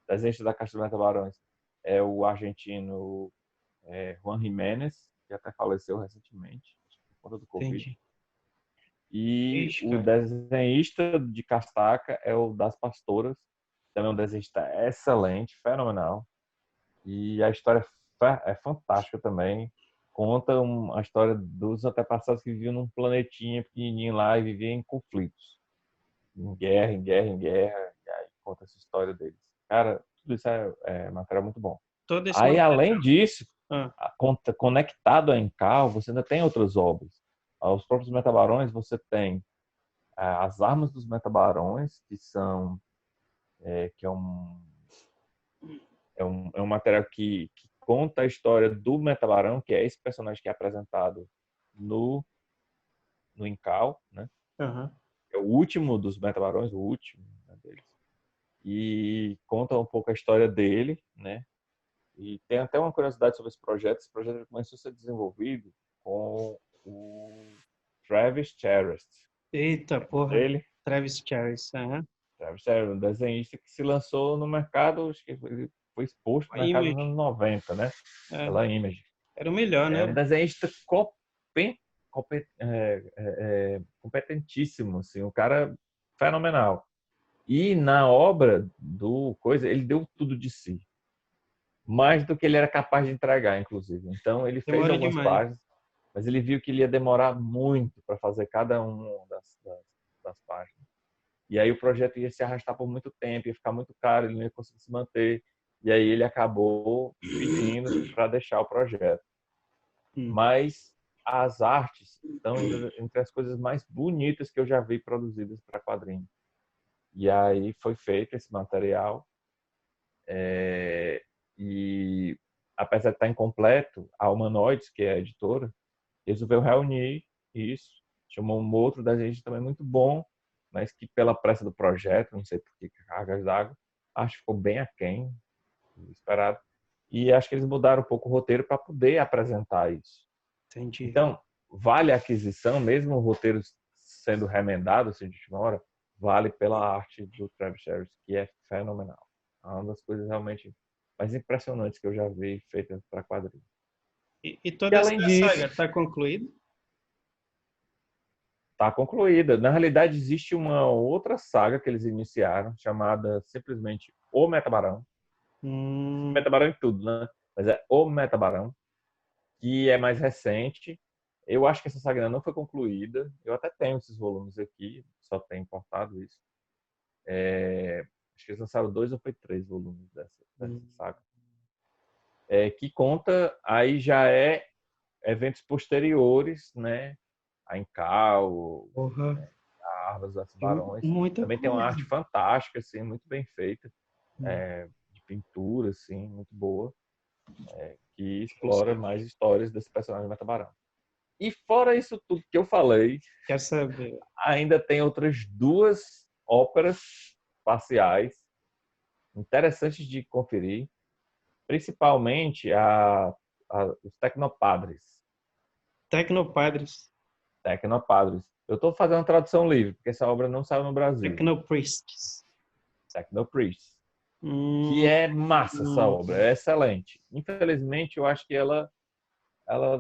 desenhista da Caixa dos Metabarões é o argentino Juan Jiménez, que até faleceu recentemente, por conta do Covid. Entendi. E Ixi, o cara. desenhista de Castaca é o Das Pastoras, também é um desenhista excelente, fenomenal. E a história é fantástica também. Conta a história dos antepassados que viviam num planetinha pequenininho lá e viviam em conflitos. Em guerra, em guerra, em guerra. E aí conta essa história deles. Cara, tudo isso é material muito bom. Todo esse Aí, além material. disso, Ah, conectado a Encal, você ainda tem outras obras. Aos próprios Metabarões, você tem as armas dos Metabarões, que é um material que conta a história do Metabarão, que é esse personagem que é apresentado no Incal, né? aham. É o último dos Metabarões, o último, né, deles. E conta um pouco a história dele, né? E tem até uma curiosidade sobre esse projeto. Esse projeto começou a ser desenvolvido com o Travis Charest. Eita, Lembra porra. dele? Travis Charles. Aham. Travis Charest, um desenhista que se lançou no mercado, acho que ele foi exposto A no mercado nos Image. anos 90, né? É. Pela Image. Era o melhor, É um né? desenhista competentíssimo, assim, um cara fenomenal. E na obra do coisa, ele deu tudo de si. Mais do que ele era capaz de entregar, inclusive. Então, ele fez Demora algumas demais. páginas, mas ele viu que ele ia demorar muito para fazer cada uma das páginas. E aí o projeto ia se arrastar por muito tempo, ia ficar muito caro, ele não ia conseguir se manter. E aí ele acabou pedindo para deixar o projeto. Hum. Mas as artes estão entre as coisas mais bonitas que eu já vi produzidas para quadrinhos. E aí foi feito esse material. E apesar de estar incompleto, a Humanoides, que é a editora, resolveu reunir isso, chamou um outro desenhista também muito bom, mas que pela pressa do projeto, não sei por que cargas d'água, acho que ficou bem aquém do esperado. E acho que eles mudaram um pouco o roteiro para poder apresentar isso. Entendi. Então, vale a aquisição, mesmo o roteiro sendo remendado assim, de última hora, vale pela arte do Travis Charest, que é fenomenal. É uma das coisas realmente mais impressionantes que eu já vi feitas para quadrinhos. E E toda essa além disso, saga está concluída? Tá concluída. Na realidade, existe uma outra saga que eles iniciaram, chamada simplesmente O Metabarão. Metabarão em tudo, né? Mas é O Metabarão, que é mais recente. Eu acho que essa saga ainda não foi concluída. Eu até tenho esses volumes aqui, só tenho importado isso. Acho que eles lançaram 2 ou foi 3 volumes dessa saga. Que conta, aí já é eventos posteriores, né? A Incal, Porra, a Armas dos Barões. muita Também tem uma coisa. arte fantástica, assim, muito bem feita, de pintura, assim, muito boa, que explora mais histórias desse personagem Metabarão. E fora isso tudo que eu falei, Quer saber? ainda tem outras 2 óperas parciais interessantes de conferir, principalmente os Tecnopadres. Tecnopadres. Tecnopadres. Eu estou fazendo tradução livre, porque essa obra não saiu no Brasil. Technopriests. Technopriests. Que Hum, é massa essa obra, é excelente. Infelizmente, eu acho que ela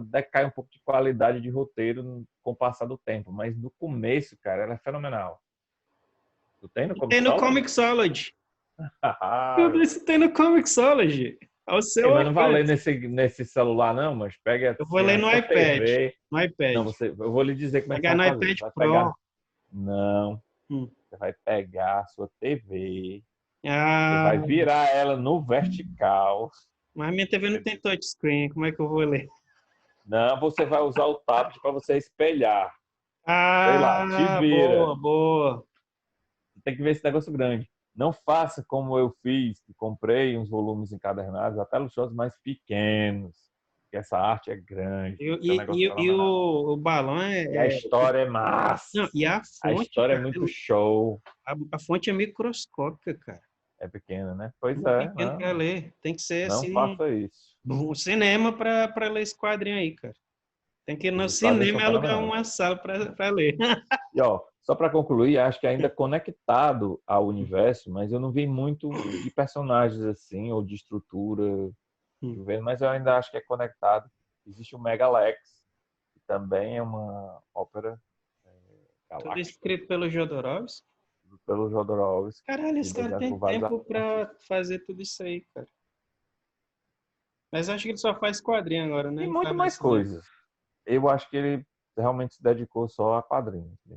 decai um pouco de qualidade de roteiro com o passar do tempo, mas no começo, cara, ela é fenomenal. Tu tem no Tem no Comixology? Comixology. Tudo isso tem no Comixology. Ao seu Mas não vai ler alcance. nesse celular, não, mas pega Eu vou assim, ler a no sua iPad. TV. No Não, iPad. eu vou lhe dizer como é que você Pegar vai no fazer. iPad Você vai Pro. pegar. Não, Hum. você vai pegar a sua TV, você Ah, vai virar ela no vertical. mas minha TV não tem touchscreen. Como é que eu vou ler? Não, você vai usar o tablet para você espelhar. Sei lá, te Ah, vira. boa, boa. Tem que ver esse negócio grande. Não faça como eu fiz, que comprei uns volumes encadernados, até luxuosos mais pequenos. Porque essa arte é grande, E, é um negócio e fenomenal. o balão E a história é Não, massa. e a A fonte, história é cara, muito show. a fonte é microscópica, cara. É pequena, né? Pois Muito é, pequeno para não, ler. Tem que ser não assim, faça isso. um cinema para ler esse quadrinho aí, cara. Tem que ir no Esses quadrinhos cinema são e alugar fenomenais. uma sala para ler. E ó, só para concluir, acho que ainda conectado ao universo, mas eu não vi muito de personagens assim, ou de estrutura, mas eu ainda acho que é conectado. Existe o Megalex, que também é uma ópera Tudo galáctica, escrito pelo Jodorowsky. pelo Jodorowsky Caralho, e esse cara desenhado tem por vários tempo para artistas. fazer tudo isso aí, cara. Mas acho que ele só faz quadrinho agora, né? E Não muito faz mais mais cinema. coisas. Eu acho que ele realmente se dedicou só a quadrinhos. E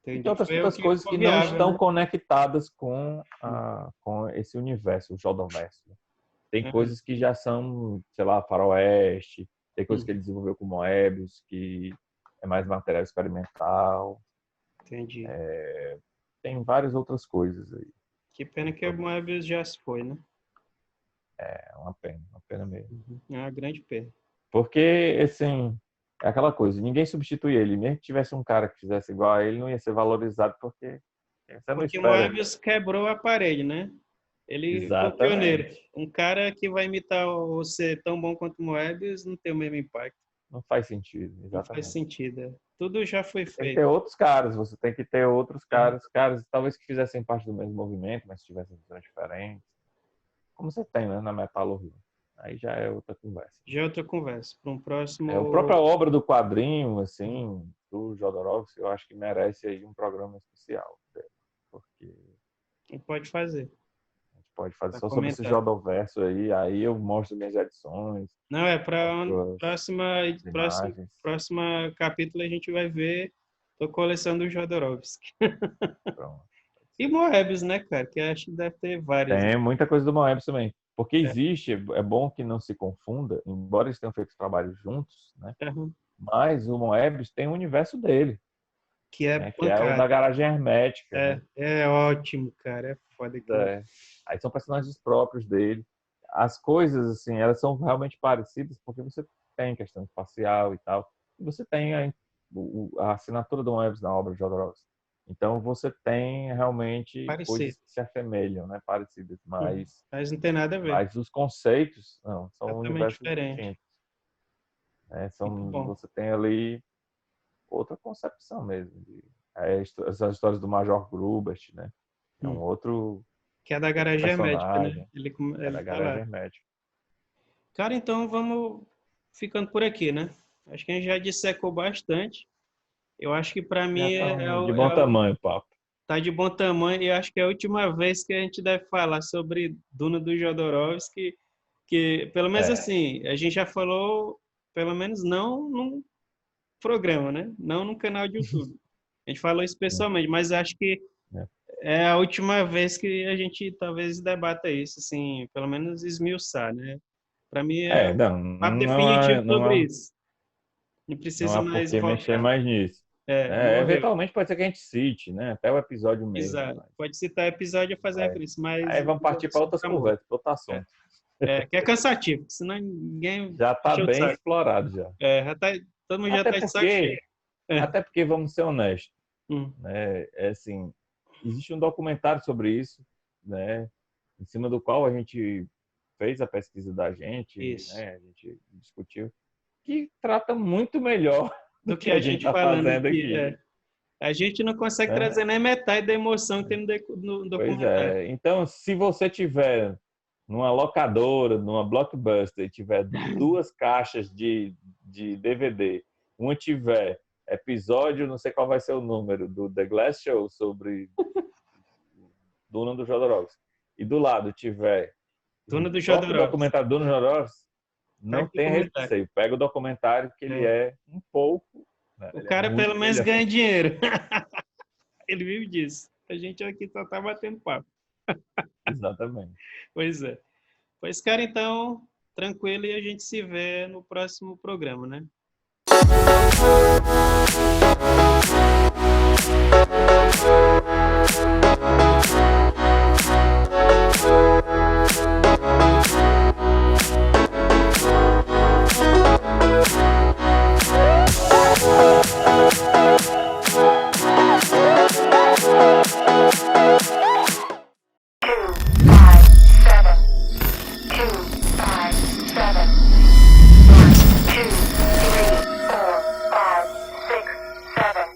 tem Entendi. outras Foi o tantas que coisas ficou que não viável, estão né? conectadas com esse universo, o Jodoverso. Tem É. coisas que já são, sei lá, faroeste, tem coisas que Hum, ele desenvolveu com Moebius, que é mais material experimental. entendi. Tem várias outras coisas aí. Que pena que o Moebius já se foi, né? É uma pena mesmo. É uma grande pena. Porque, assim, é aquela coisa, ninguém substitui ele. Mesmo que tivesse um cara que fizesse igual a ele, não ia ser valorizado porque você não Porque o espera. Moebius quebrou a parede, né? Ele foi o pioneiro. Exatamente. Um cara que vai imitar ou ser tão bom quanto o Moebius não tem o mesmo impacto. Não faz sentido, Não faz exatamente. sentido. Tudo já foi Tem que feito. ter outros caras, você tem que ter outros É. caras talvez que fizessem parte do mesmo movimento, mas tivessem visões diferentes. Como você tem, né, na metalurgia. Aí já é outra conversa. Já é outra conversa. Para um A própria próximo. obra do quadrinho, assim, do Jodorowsky, eu acho que merece aí um programa especial dele, porque A gente pode fazer. a gente pode fazer Para só sobre esse comentar. Jodoverso aí eu mostro minhas edições, Não, é para mostro as imagens. próxima capítulo a gente vai ver a coleção do Jodorowsky. Pronto. E Moebius, né, cara? Que acho que deve ter várias. Tem muita coisa do Moebius também. Porque É. existe, é bom que não se confunda, embora eles tenham feito trabalhos juntos, né? Uhum. Mas o Moebius tem o universo dele, Que é né? Que é o da pancada. garagem hermética, né? É ótimo, cara. É foda aquilo. É. Aí são personagens próprios dele. As coisas, assim, elas são realmente parecidas porque você tem questão espacial e tal. E você tem a assinatura do Moebius na obra de Jodorowsky. Então você tem realmente Parecido. coisas que se assemelham, né? Parecidas, Mas não tem nada a ver. mas os conceitos não, são Totalmente universos diferente. distintos. Né? Muito bom. Você tem ali outra concepção mesmo. As histórias do Major Grubert, né? É um Hum. outro Que é da garagem hermética, né? personagem, que é Ele da tá garagem lá. hermética. Cara, então vamos ficando por aqui, né? Acho que a gente já dissecou bastante. Eu acho que para mim Já tá de bom tamanho o papo. tá de bom tamanho e acho que é a última vez que a gente deve falar sobre Duna do Jodorowsky, que pelo menos É, assim, a gente já falou, pelo menos não num programa, né? Não num canal de YouTube. A gente falou isso pessoalmente, mas acho que é. é a última vez que a gente talvez debata isso, assim, pelo menos esmiuçar, né? Para mim é Não, papo definitivo não sobre há, isso. Não não precisa há por mais que mexer voltar. mais nisso. Morreu. Eventualmente pode ser que a gente cite, né? Até o episódio mesmo. Exato. Pode citar episódio e fazer Mas, referência, mas aí vamos o partir para outras assunto morreu. conversas, para outro É. assunto. Que é cansativo, senão ninguém Já está encheu o bem saco. explorado já. Todo mundo já Até está de saco porque, cheio. É. até porque vamos ser honestos, Hum, né? É assim, existe um documentário sobre isso, né? Em cima do qual a gente fez a pesquisa da gente, isso. né? A gente discutiu, que trata muito melhor do Do que que a a gente gente está falando fazendo aqui. aqui, A gente não consegue né? trazer nem metade da emoção que tem no Pois documentário. é. Então, se você tiver numa locadora, numa Blockbuster, e tiver duas caixas de DVD, uma tiver episódio, não sei qual vai ser o número, do The Glass Show sobre Duna do Jodorowsky, e do lado tiver Duna o do próprio Jodorowsky. documentário Duna do Jodorowsky, Pega não o tem documentário. receio. Pega o documentário que ele É. é um pouco, né? O Ele é cara pelo muito menos melhor. ganha dinheiro. Ele vive disso. A gente aqui só tá batendo papo. Exatamente. Pois é. Pois, cara, então, tranquilo e a gente se vê no próximo programa, né?